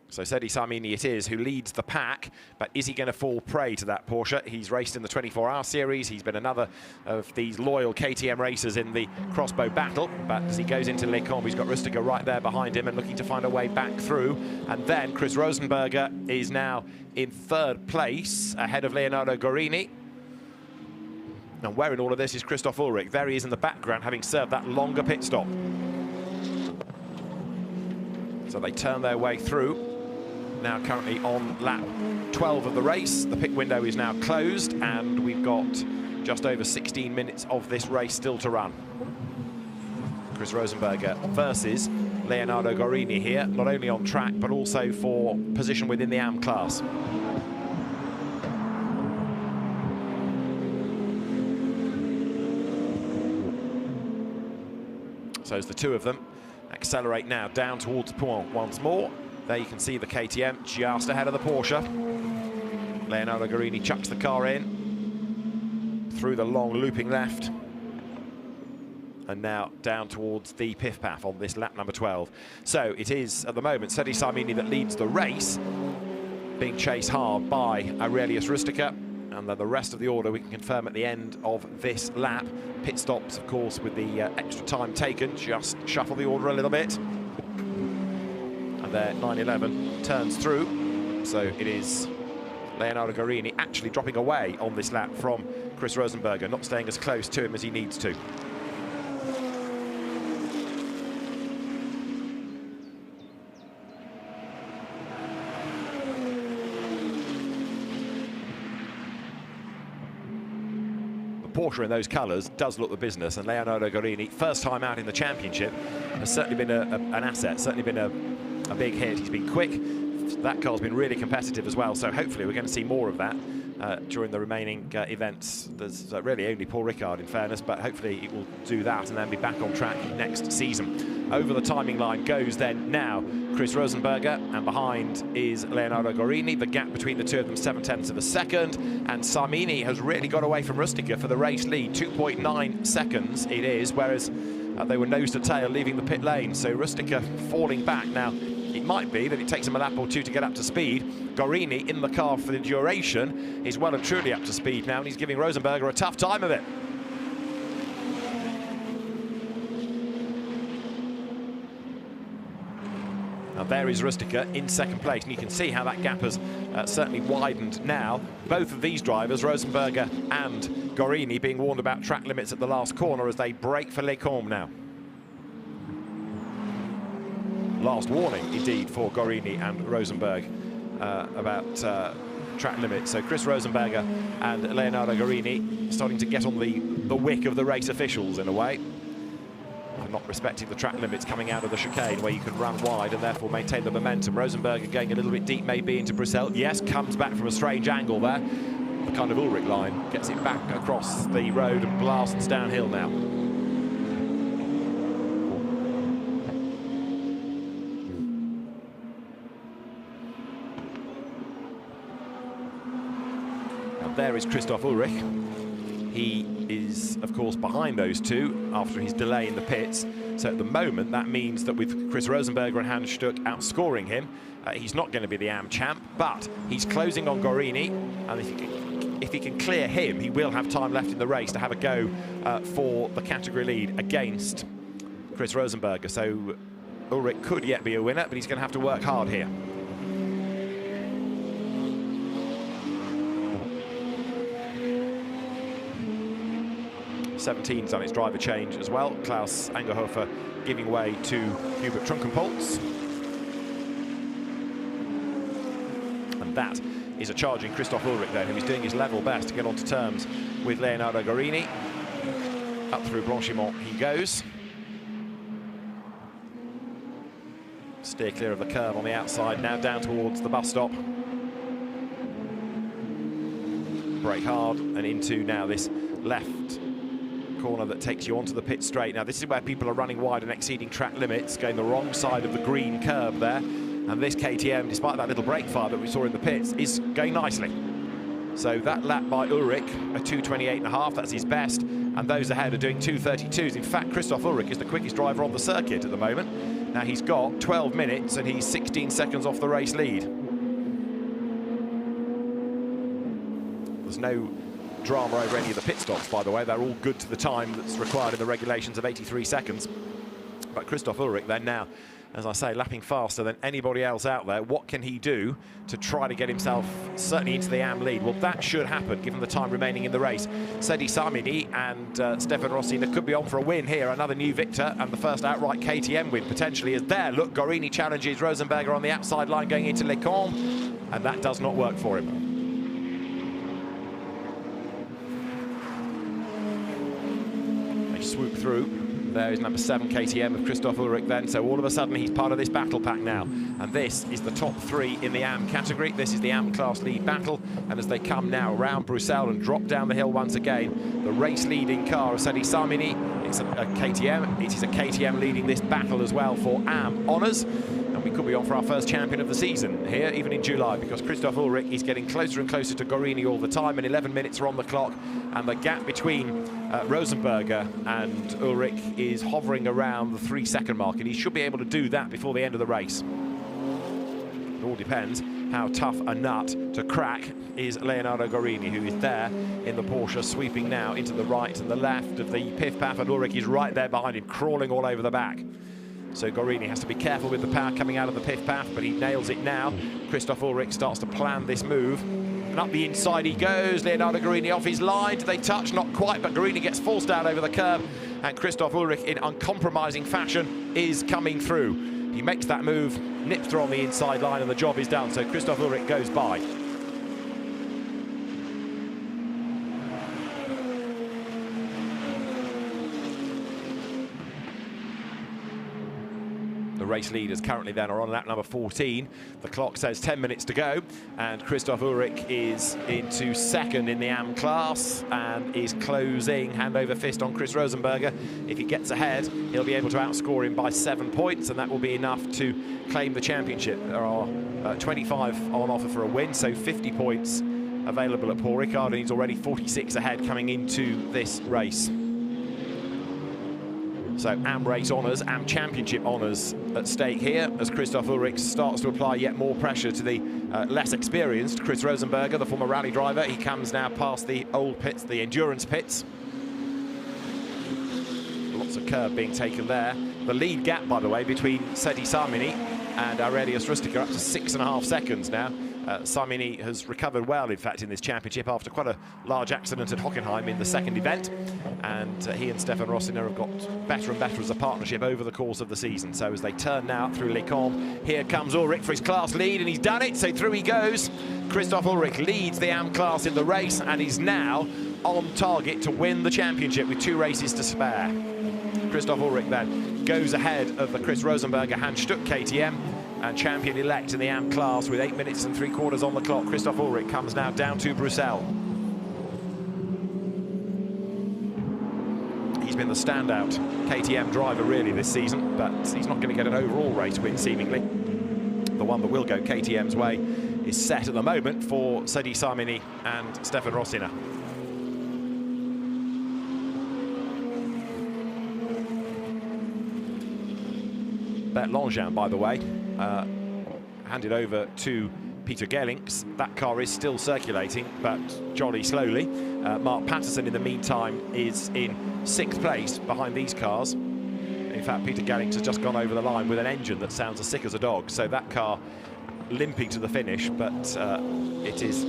So Sedi Samainen it is who leads the pack, but is he going to fall prey to that Porsche? He's raced in the 24-hour series. He's been another of these loyal KTM racers in the crossbow battle, but as he goes into Les Combes, he's got Rustica right there behind him and looking to find a way back through. And then Chris Rosenberger is now in 3rd place, ahead of Leonardo Gorini. And where in all of this is Christoph Ulrich? There he is in the background, having served that longer pit stop. So they turn their way through. Now currently on lap 12 of the race. The pit window is now closed, and we've got just over 16 minutes of this race still to run. Chris Rosenberger versus Leonardo Gorini here, not only on track, but also for position within the AM class. So as the two of them accelerate now down towards Pouin once more. There you can see the KTM just ahead of the Porsche. Leonardo Gorini chucks the car in through the long looping left. And now down towards the Piff Paff on this lap number 12. So it is, at the moment, Sedi Samainen that leads the race, being chased hard by Aurelius Rustica. And then the rest of the order we can confirm at the end of this lap. Pit stops, of course, with the extra time taken, just shuffle the order a little bit. And there, 911 turns through. So it is Leonardo Gorini actually dropping away on this lap from Chris Rosenberger, not staying as close to him as he needs to. Porsche in those colours does look the business, and Leonardo Gorini, first time out in the championship, has certainly been an asset, certainly been a big hit. He's been quick. That car's been really competitive as well, so hopefully we're going to see more of that during the remaining events. There's really only Paul Ricard, in fairness, but hopefully it will do that and then be back on track next season. Over the timing line goes then now Chris Rosenberger, and behind is Leonardo Gorini. The gap between the two of them 7/10 of a second, and Samini has really got away from Rustica for the race lead. 2.9 seconds it is, whereas they were nose to tail leaving the pit lane. So Rustica falling back now. It might be that it takes him a lap or two to get up to speed. Gorini in the car for the duration is well and truly up to speed now, and he's giving Rosenberger a tough time of it. Now there is Rustica in second place, and you can see how that gap has certainly widened now. Both of these drivers, Rosenberger and Gorini, being warned about track limits at the last corner as they brake for Les Combes now. Last warning, indeed, for Gorini and Rosenberg about track limits. So Chris Rosenberger and Leonardo Gorini starting to get on the wick of the race officials in a way, for not respecting the track limits coming out of the chicane where you can run wide and therefore maintain the momentum. Rosenberger going a little bit deep maybe into Bruxelles. Yes, comes back from a strange angle there. The kind of Ulrich line, gets it back across the road and blasts downhill now. There is Christoph Ulrich. He is, of course, behind those two after his delay in the pits. So at the moment, that means that with Chris Rosenberger and Hans Stuck outscoring him, he's not going to be the AM champ, but he's closing on Gorini, and if he can clear him, he will have time left in the race to have a go for the category lead against Chris Rosenberger. So Ulrich could yet be a winner, but he's going to have to work hard here. 17's done its driver change as well. Klaus Angerhofer giving way to Hubert Trunkenpolz. And that is a charging Christoph Ulrich then, who is doing his level best to get onto terms with Leonardo Gorini. Up through Blanchimont he goes. Steer clear of the curve on the outside, now down towards the bus stop. Brake hard and into now this left corner that takes you onto the pit straight. Now this is where people are running wide and exceeding track limits, going the wrong side of the green curb there. And this KTM, despite that little brake fire that we saw in the pits, is going nicely. So that lap by Ulrich, a 2:28.5, that's his best. And those ahead are doing 2:32s. In fact, Christoph Ulrich is the quickest driver on the circuit at the moment. Now he's got 12 minutes and he's 16 seconds off the race lead. There's no drama over any of the pit stops, by the way. They're all good to the time that's required in the regulations of 83 seconds. But Christoph Ulrich then now, as I say, lapping faster than anybody else out there. What can he do to try to get himself certainly into the AM lead? Well, that should happen given the time remaining in the race. Sedi Samini and Stefan Rossi could be on for a win here. Another new victor and the first outright KTM win potentially is there. Look, Gorini challenges Rosenberger on the outside line going into Les Combes, and that does not work for him. They swoop through. There is number 7 KTM of Christoph Ulrich then, so all of a sudden he's part of this battle pack now. And this is the top 3 in the AM category. This is the AM class lead battle, and as they come now around Bruxelles and drop down the hill once again, the race leading car of Sedi Samini, it's a KTM, it is a KTM leading this battle as well for AM honours. And we could be on for our first champion of the season here, even in July, because Christoph Ulrich is getting closer and closer to Gorini all the time, and 11 minutes are on the clock, and the gap between Rosenberger and Ulrich is hovering around the 3-second mark, and he should be able to do that before the end of the race. It all depends how tough a nut to crack is Leonardo Gorini, who is there in the Porsche, sweeping now into the right and the left of the Piff-Paff, and Ulrich is right there behind him, crawling all over the back. So Gorini has to be careful with the power coming out of the Piff-Paff, but he nails it now. Christoph Ulrich starts to plan this move. And up the inside he goes. Leonardo Gorini off his line. Do they touch? Not quite, but Gorini gets forced out over the curb. And Christoph Ulrich, in uncompromising fashion, is coming through. He makes that move, nips through on the inside line, and the job is done. So Christoph Ulrich goes by. The race leaders currently then are on lap number 14. The clock says 10 minutes to go, and Christoph Ulrich is into second in the AM class and is closing hand over fist on Chris Rosenberger. If he gets ahead, he'll be able to outscore him by 7 points, and that will be enough to claim the championship. There are 25 on offer for a win, so 50 points available at Paul Ricard, and he's already 46 ahead coming into this race. So AM race honours, AM championship honours at stake here as Christoph Ulrich starts to apply yet more pressure to the less experienced Chris Rosenberger, the former rally driver. He comes now past the old pits, the endurance pits. Lots of curb being taken there. The lead gap, by the way, between Sedi Samini and Aurelius Rustiger up to 6.5 seconds now. Samini has recovered well, in fact, in this championship after quite a large accident at Hockenheim in the second event, and he and Stefan Rossiner have got better and better as a partnership over the course of the season. So as they turn now through Les Combes, here comes Ulrich for his class lead, and he's done it, so through he goes. Christoph Ulrich leads the AM class in the race and is now on target to win the championship with 2 races to spare. Christoph Ulrich then goes ahead of the Chris Rosenberger Hans Stuck KTM, and champion-elect in the AM class with 8 minutes and 3/4 on the clock. Christoph Ulrich comes now down to Bruxelles. He's been the standout KTM driver really this season, but he's not going to get an overall race win seemingly. The one that will go KTM's way is set at the moment for Sedi Samini and Stefan Rossiner. Bert Langevin, by the way, handed over to Peter Gellinks. That car is still circulating, but jolly slowly. Mark Patterson, in the meantime, is in 6th place behind these cars. In fact, Peter Gellinks has just gone over the line with an engine that sounds as sick as a dog, so that car limping to the finish, but it is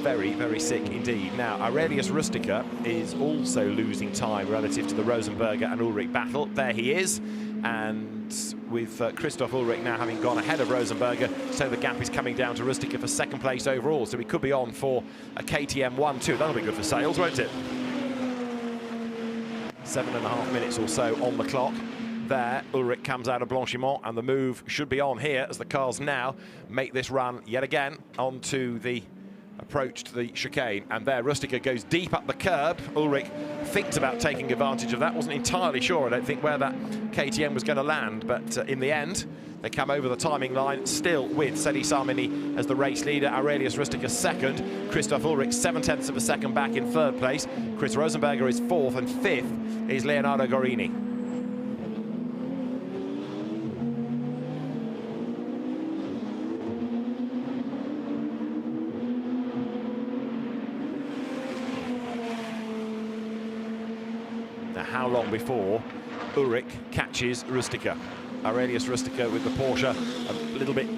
very, very sick indeed. Now, Aurelius Rustiger is also losing time relative to the Rosenberger and Ulrich battle. There he is, and with Christoph Ulrich now having gone ahead of Rosenberger, so the gap is coming down to Rustiger for 2nd place overall, so we could be on for a KTM 1-2. That'll be good for sales, won't it? 7.5 minutes or so on the clock. There, Ulrich comes out of Blanchimont, and the move should be on here as the cars now make this run yet again onto the approach to the chicane. And there, Rustiger goes deep up the curb. Ulrich thinks about taking advantage of that. Wasn't entirely sure, I don't think, where that KTM was going to land, but in the end, they come over the timing line, still with Sedi Samini as the race leader, Aurelius Rustiger 2nd, Christoph Ulrich 7/10 of a second back in 3rd place, Chris Rosenberger is 4th, and 5th is Leonardo Gorini. How long before Ulrich catches Rustiger? Aurelius Rustiger with the Porsche, a little bit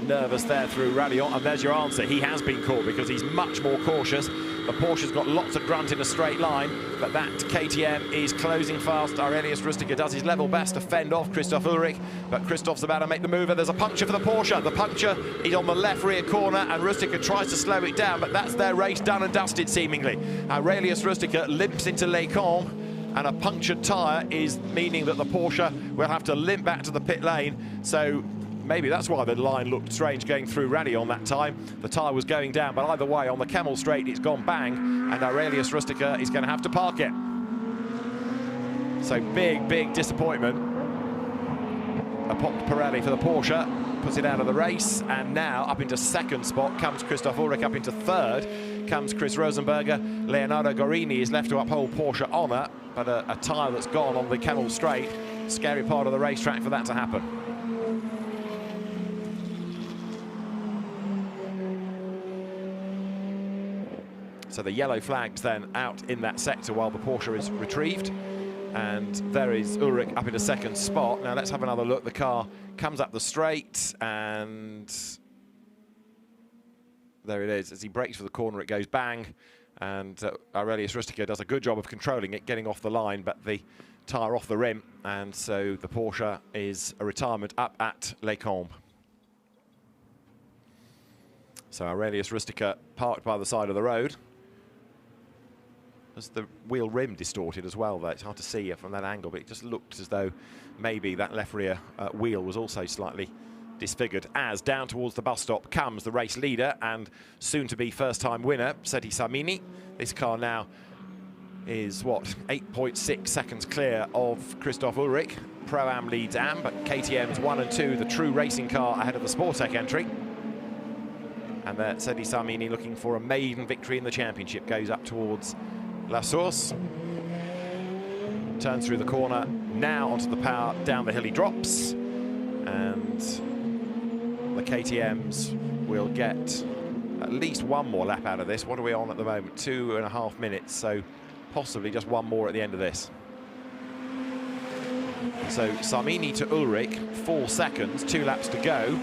nervous there through Radion, and there's your answer. He has been caught because he's much more cautious. The Porsche's got lots of grunt in a straight line, but that KTM is closing fast. Aurelius Rustiger does his level best to fend off Christoph Ulrich, but Christoph's about to make the move, and there's a puncture for the Porsche. The puncture is on the left rear corner, and Rustiger tries to slow it down, but that's their race done and dusted, seemingly. Aurelius Rustiger limps into Les Combes, and a punctured tyre is meaning that the Porsche will have to limp back to the pit lane. So maybe that's why the line looked strange going through Radion that time. The tyre was going down, but either way, on the Kemmel straight, it's gone bang, and Aurelius Rustiger is going to have to park it. So big, big disappointment. A popped Pirelli for the Porsche, puts it out of the race, and now up into 2nd spot comes Christoph Ulrich, up into 3rd comes Chris Rosenberger. Leonardo Gorini is left to uphold Porsche honour, but a tyre that's gone on the Kemmel straight. Scary part of the racetrack for that to happen. So the yellow flags then out in that sector while the Porsche is retrieved. And there is Ulrich up into 2nd spot. Now let's have another look. The car comes up the straight, and there it is. As he brakes for the corner, it goes bang. And Aurelius Rustiger does a good job of controlling it, getting off the line, but the tyre off the rim. And so the Porsche is a retirement up at Les Combes. So Aurelius Rustiger parked by the side of the road. Has the wheel rim distorted as well, though? It's hard to see from that angle, but it just looked as though maybe that left rear wheel was also slightly disfigured. As down towards the bus stop comes the race leader and soon-to-be first-time winner, Seti Samini. This car now is, what, 8.6 seconds clear of Christoph Ulrich. Pro-Am leads Am, but KTM's 1 and 2, the true racing car ahead of the Sportec entry. And there, Seti Samini looking for a maiden victory in the championship, goes up towards La Source. Turns through the corner, now onto the power, down the hill he drops. And the KTMs will get at least one more lap out of this. What are we on at the moment? 2.5 minutes, so possibly just one more at the end of this. So Samini to Ulrich, 4 seconds, 2 laps to go,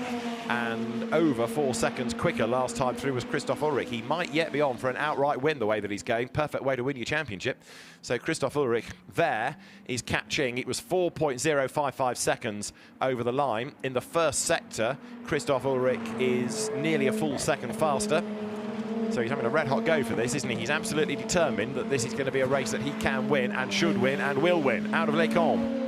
and over 4 seconds quicker last time through was Christoph Ulrich. He might yet be on for an outright win the way that he's going. Perfect way to win your championship. So Christoph Ulrich there is catching. It was 4.055 seconds over the line. In the first sector, Christoph Ulrich is nearly a full second faster. So he's having a red-hot go for this, isn't he? He's absolutely determined that this is going to be a race that he can win and should win and will win out of Les Combes.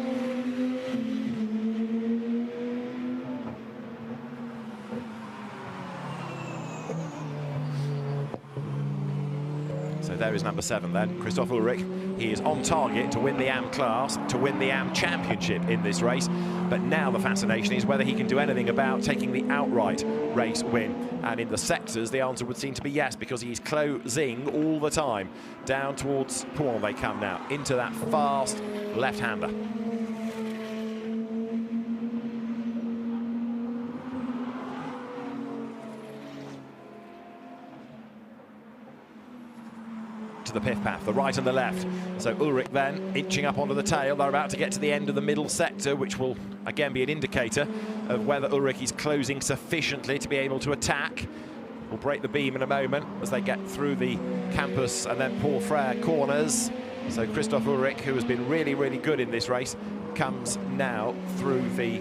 There is number 7 then, Christoph Ulrich. He is on target to win the Am class, to win the Am championship in this race. But now the fascination is whether he can do anything about taking the outright race win. And in the sectors, the answer would seem to be yes, because he's closing all the time. Down towards Pouhon they come now, into that fast left-hander. The pith path, the right and the left. So Ulrich then inching up onto the tail. They're about to get to the end of the middle sector, which will again be an indicator of whether Ulrich is closing sufficiently to be able to attack. We'll break the beam in a moment as they get through the campus and then Paul Frere corners. So Christoph Ulrich, who has been really, really good in this race, comes now through the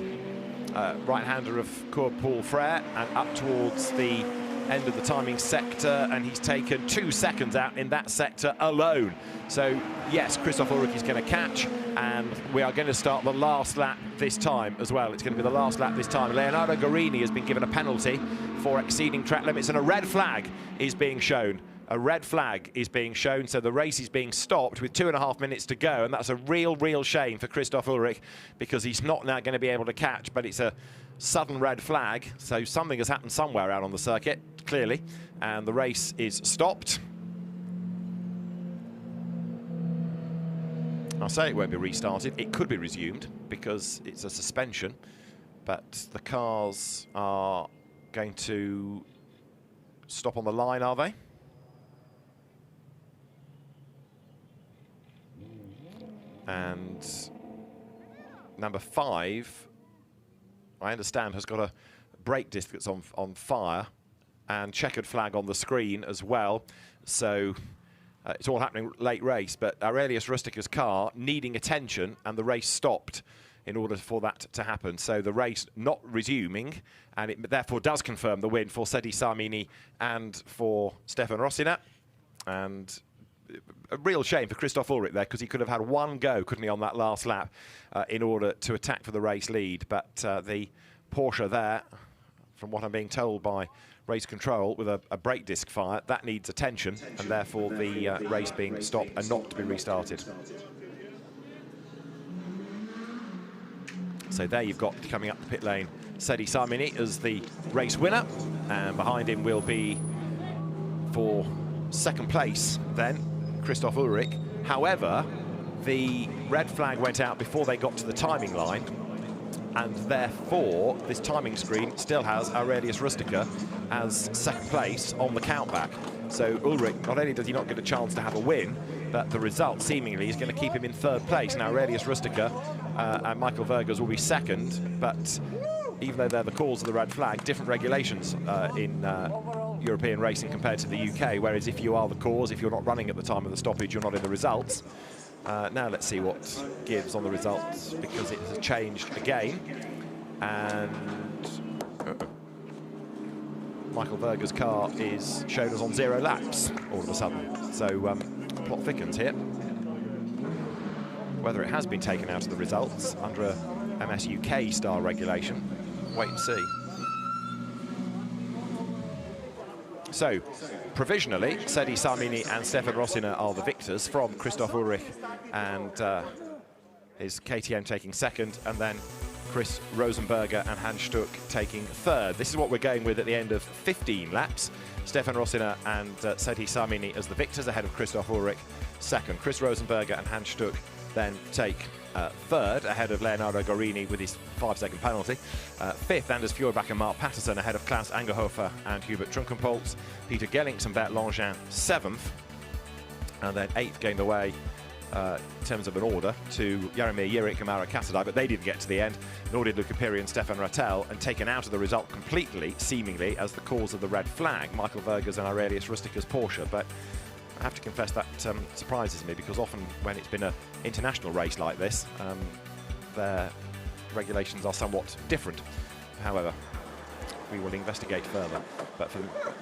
right-hander of Paul Frere and up towards the end of the timing sector, and he's taken 2 seconds out in that sector alone. So yes, Christoph Ulrich is going to catch, and we are going to start the last lap this time as well. It's going to be the last lap this time. Leonardo Guarini has been given a penalty for exceeding track limits, and a red flag is being shown. A red flag is being shown, so the race is being stopped with 2.5 minutes to go, and that's a real shame for Christoph Ulrich, because he's not now going to be able to catch, but it's a sudden red flag, so something has happened somewhere out on the circuit, clearly, and the race is stopped. I'll say it won't be restarted. It could be resumed because it's a suspension, but the cars are going to stop on the line, are they? And number 5, I understand, has got a brake disc that's on fire, and checkered flag on the screen as well. So it's all happening late race, but Aurelius Rustica's car needing attention, and the race stopped in order for that to happen. So the race not resuming, and it therefore does confirm the win for Seti Samini and for Stefan Rossina. And a real shame for Christoph Ulrich there, because he could have had one go, couldn't he, on that last lap in order to attack for the race lead. But the Porsche there, from what I'm being told by race control, with a brake disc fire, that needs attention, and therefore the race being stopped and not to be restarted. So there you've got, coming up the pit lane, Seti Samini as the race winner, and behind him will be, for second place then, Christoph Ulrich. However, the red flag went out before they got to the timing line, and therefore this timing screen still has Aurelius Rustica as second place on the countback. So Ulrich, not only does he not get a chance to have a win, but the result seemingly is going to keep him in third place. Now Aurelius Rustica and Michael Vergers will be second, but even though they're the cause of the red flag, different regulations in European racing compared to the UK, whereas if you are the cause, if you're not running at the time of the stoppage, you're not in the results. Now let's see what gives on the results, because it has changed again. And Michael Vergers' car is shown as on 0 laps all of a sudden. So plot thickens here. Whether it has been taken out of the results under a MS UK style regulation, wait and see. So, provisionally, Sedi Samini and Stefan Rossiner are the victors, from Christoph Ulrich and his KTM taking second, and then Chris Rosenberger and Hans Stuck taking third. This is what we're going with at the end of 15 laps. Stefan Rossiner and Sedi Samini as the victors, ahead of Christoph Ulrich second. Chris Rosenberger and Hans Stuck then take third, ahead of Leonardo Gorini with his 5-second penalty. Fifth, Anders Fjordbach and Mark Patterson, ahead of Klaus Angerhofer and Hubert Trunkenpolz. Peter Gellings and Bert Langin, 7th. And then 8th gained away, in terms of an order, to Jaromir Jirik and Mauro Casadei, but they didn't get to the end, nor did Luca Piri and Stefan Rattel, and taken out of the result completely, seemingly, as the cause of the red flag, Michael Verger's and Aurelius Rustica's Porsche. But I have to confess that surprises me, because often when it's been an international race like this, their regulations are somewhat different. However, we will investigate further. But for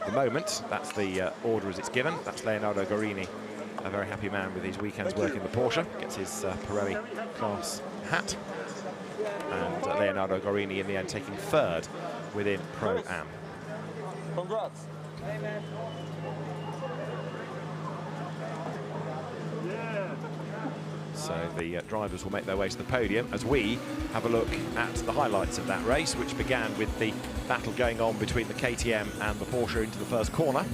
the moment, that's the order as it's given. That's Leonardo Gorini, a very happy man with his weekend's work in the Porsche. Gets his Pirelli class hat. And Leonardo Gorini in the end taking third within Pro-Am. Congrats. So the drivers will make their way to the podium as we have a look at the highlights of that race, which began with the battle going on between the KTM and the Porsche into the first corner.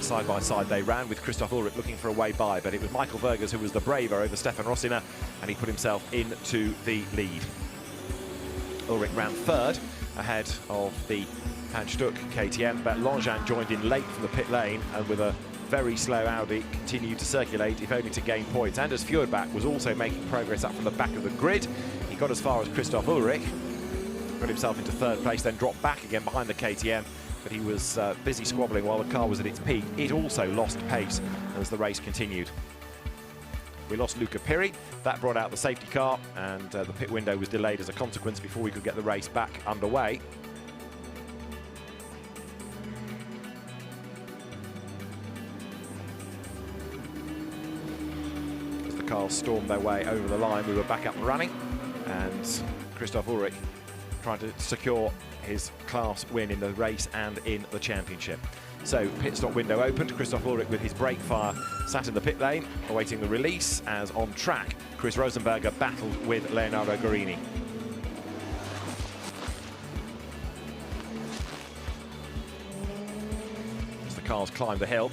Side by side they ran, with Christoph Ulrich looking for a way by, but it was Michael Vergers who was the braver over Stefan Rossiner, and he put himself into the lead. Ulrich ran third, ahead of the Hans Stuck KTM, but Langin joined in late from the pit lane, and with a very slow Audi continued to circulate, if only to gain points. Anders Fjordbach was also making progress up from the back of the grid. He got as far as Christoph Ulrich, got himself into third place, then dropped back again behind the KTM, but he was busy squabbling while the car was at its peak. It also lost pace as the race continued. We lost Luca Piri. That brought out the safety car, and the pit window was delayed as a consequence before we could get the race back underway. Cars stormed their way over the line, we were back up and running, and Christoph Ulrich trying to secure his class win in the race and in the championship. So pit stop window opened, Christoph Ulrich with his brake fire sat in the pit lane awaiting the release, as on track Chris Rosenberger battled with Leonardo Gorini. As the cars climbed the hill,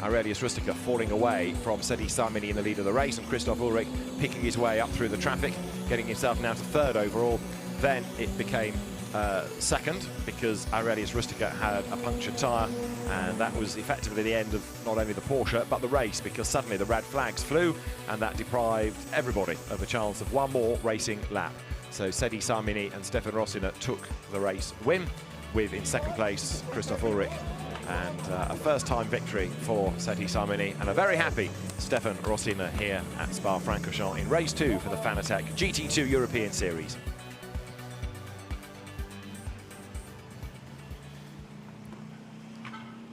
Aurelius Rustica falling away from Sedi Samini in the lead of the race, and Christoph Ulrich picking his way up through the traffic, getting himself now to third overall. Then it became second, because Aurelius Rustica had a punctured tyre, and that was effectively the end of not only the Porsche but the race, because suddenly the red flags flew, and that deprived everybody of a chance of one more racing lap. So Sedi Samini and Stefan Rossiner took the race win, with in second place Christoph Ulrich, and a first-time victory for Sedi Samini, and a very happy Stefan Rossiner here at Spa-Francorchamps in race 2 for the Fanatec GT2 European Series.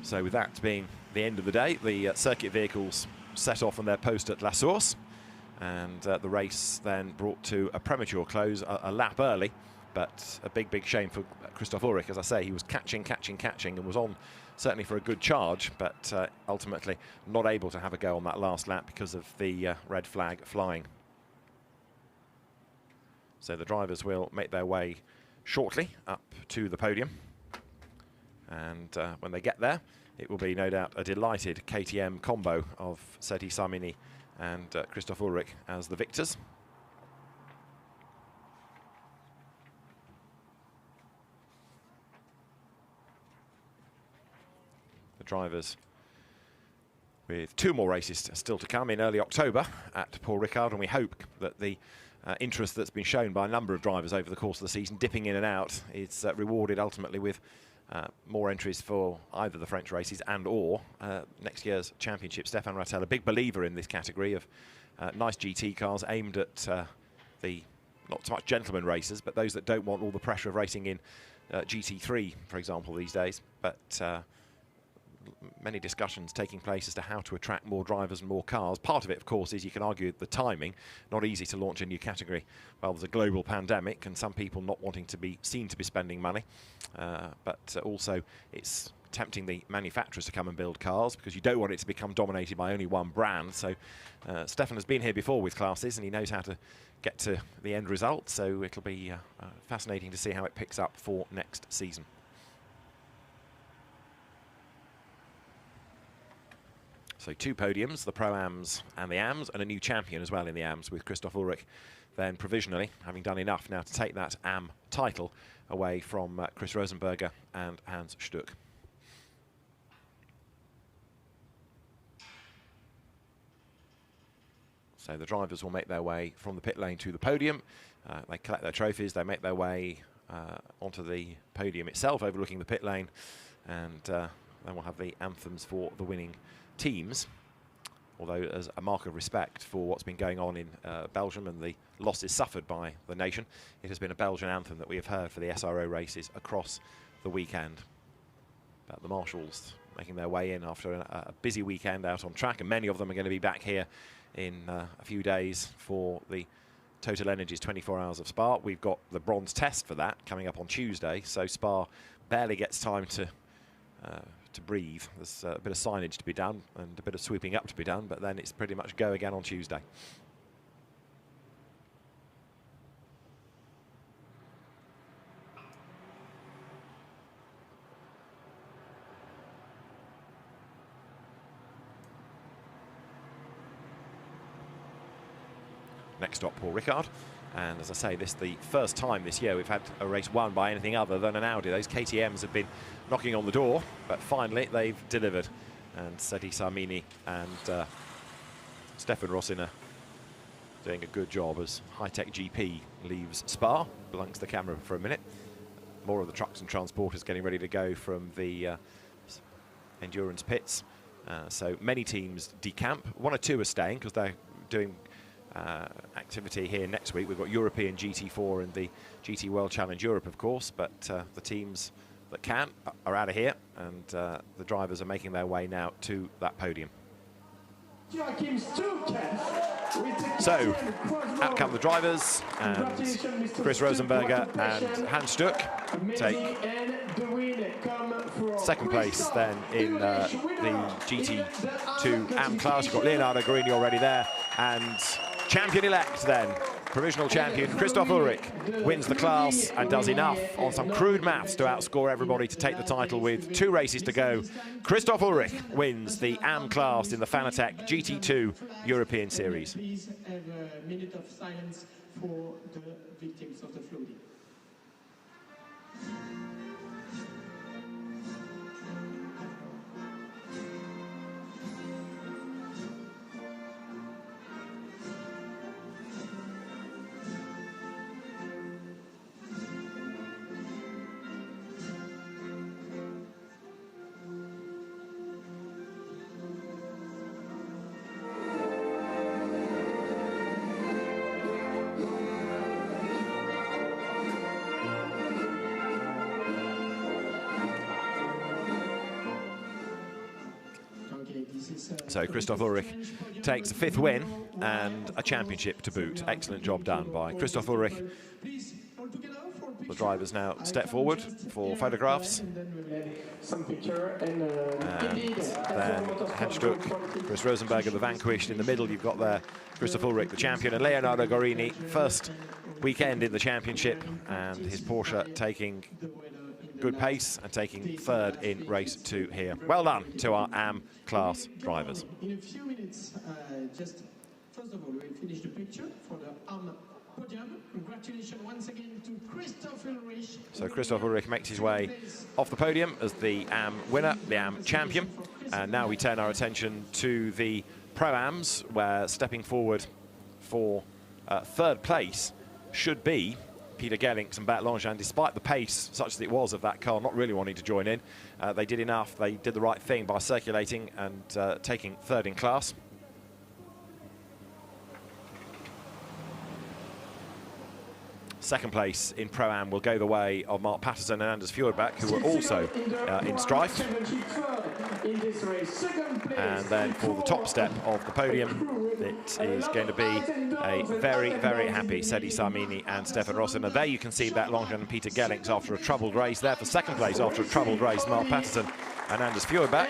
So with that being the end of the day, the circuit vehicles set off on their post at La Source, and the race then brought to a premature close, a lap early, but a big shame for Christoph Ulrich. As I say, he was catching, and was on certainly for a good charge, but ultimately not able to have a go on that last lap because of the red flag flying. So the drivers will make their way shortly up to the podium, and when they get there, it will be no doubt a delighted KTM combo of Sedi Samini and Christoph Ulrich as the victors. The drivers with 2 more races still to come in early October at Paul Ricard, and we hope that the interest that's been shown by a number of drivers over the course of the season, dipping in and out, is rewarded ultimately with more entries for either the French races and or next year's championship. Stefan Rattel, a big believer in this category of nice GT cars aimed at the not so much gentleman racers, but those that don't want all the pressure of racing in GT3, for example, these days. But many discussions taking place as to how to attract more drivers and more cars. Part of it, of course, is you can argue the timing. Not easy to launch a new category. Well, there's a global pandemic and some people not wanting to be seen to be spending money. But also it's tempting the manufacturers to come and build cars because you don't want it to become dominated by only one brand. So Stefan has been here before with classes and he knows how to get to the end result. So it'll be fascinating to see how it picks up for next season. So 2 podiums, the Pro-Ams and the Ams, and a new champion as well in the Ams with Christoph Ulrich then provisionally having done enough now to take that Am title away from Chris Rosenberger and Hans Stuck. So the drivers will make their way from the pit lane to the podium. They collect their trophies, they make their way onto the podium itself overlooking the pit lane, and then we'll have the anthems for the winning teams, although as a mark of respect for what's been going on in Belgium and the losses suffered by the nation, it has been a Belgian anthem that we have heard for the SRO races across the weekend. But the marshals making their way in after a busy weekend out on track, and many of them are going to be back here in a few days for the Total Energies 24 Hours of Spa. We've got the bronze test for that coming up on Tuesday, so Spa barely gets time to breathe. There's a bit of signage to be done and a bit of sweeping up to be done, but then it's pretty much go again on Tuesday. Next stop, Paul Ricard. And as I say, this is the first time this year we've had a race won by anything other than an Audi. Those KTMs have been knocking on the door, but finally they've delivered. And Seti Sarmini and Stefan Rossiner doing a good job as High-Tech GP leaves Spa, belongs the camera for a minute. More of the trucks and transporters getting ready to go from the endurance pits. So many teams decamp. 1 or 2 are staying because they're doing activity here next week. We've got European GT4 and the GT World Challenge Europe, of course, but the teams that can are out of here, and the drivers are making their way now to that podium. So, out come the drivers, and Chris Rosenberger and Hans Stuck take second place then in the GT2 AM class. You've got Leonardo Guarini already there, and champion-elect then, provisional champion Christoph Ulrich wins the class and does enough on some crude maths to outscore everybody to take the title with 2 races to go. Christoph Ulrich wins the AM class in the Fanatec GT2 European Series. Please have a minute of silence for the victims of the flooding. So Christoph Ulrich takes a 5th win and a championship to boot. Excellent job done by Christoph Ulrich. The drivers now step forward for photographs. And then Hans Stuck, Chris Rosenberger, the vanquished. In the middle you've got there Christoph Ulrich, the champion, and Leonardo Guarini, first weekend in the championship, and his Porsche taking good pace and taking 3rd in race 2 here. Well done to our AM class drivers. In a few minutes, just first of all, we'll finish the picture for the AM podium. Congratulations once again to Christoph Ulrich. So Christoph Ulrich makes his way off the podium as the AM winner, the AM champion. And now we turn our attention to the Pro-Ams, where stepping forward for 3rd place should be Peter Gellings and Bert Langevin. Despite the pace such as it was of that car not really wanting to join in, they did enough. They did the right thing by circulating and taking 3rd in class. Second place in Pro-Am will go the way of Mark Patterson and Anders Fjordbach, who were also in strife. And then for the top step of the podium, it is going to be a very, very happy Sedi Samini and Stefan Rossiner. There you can see that Longen and Peter Gellings after a troubled race. There for second place after a troubled race, Mark Patterson and Anders Fjordbach.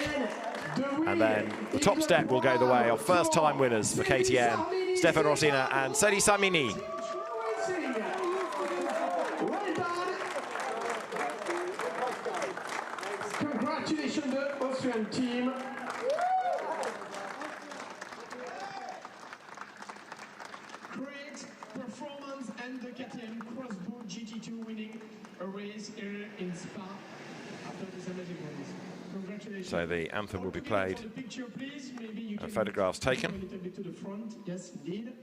And then the top step will go the way of first-time winners for KTM, Stefan Rossiner and Sedi Samini. Congratulations, the Austrian team. Great performance, and the KTM Crossbow GT2 winning a race here in Spa after this amazing race. Congratulations. So the anthem will be played and photographs taken. A little bit to the front. Yes, indeed.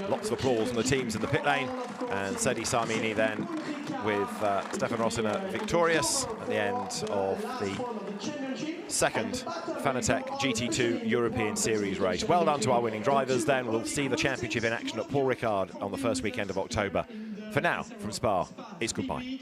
Lots of applause from the teams in the pit lane, and Sedi Samini then with Stefan Rossiner victorious at the end of the second Fanatec GT2 European Series race. Well done to our winning drivers. Then we'll see the championship in action at Paul Ricard on the first weekend of October. For now, from Spa, it's goodbye.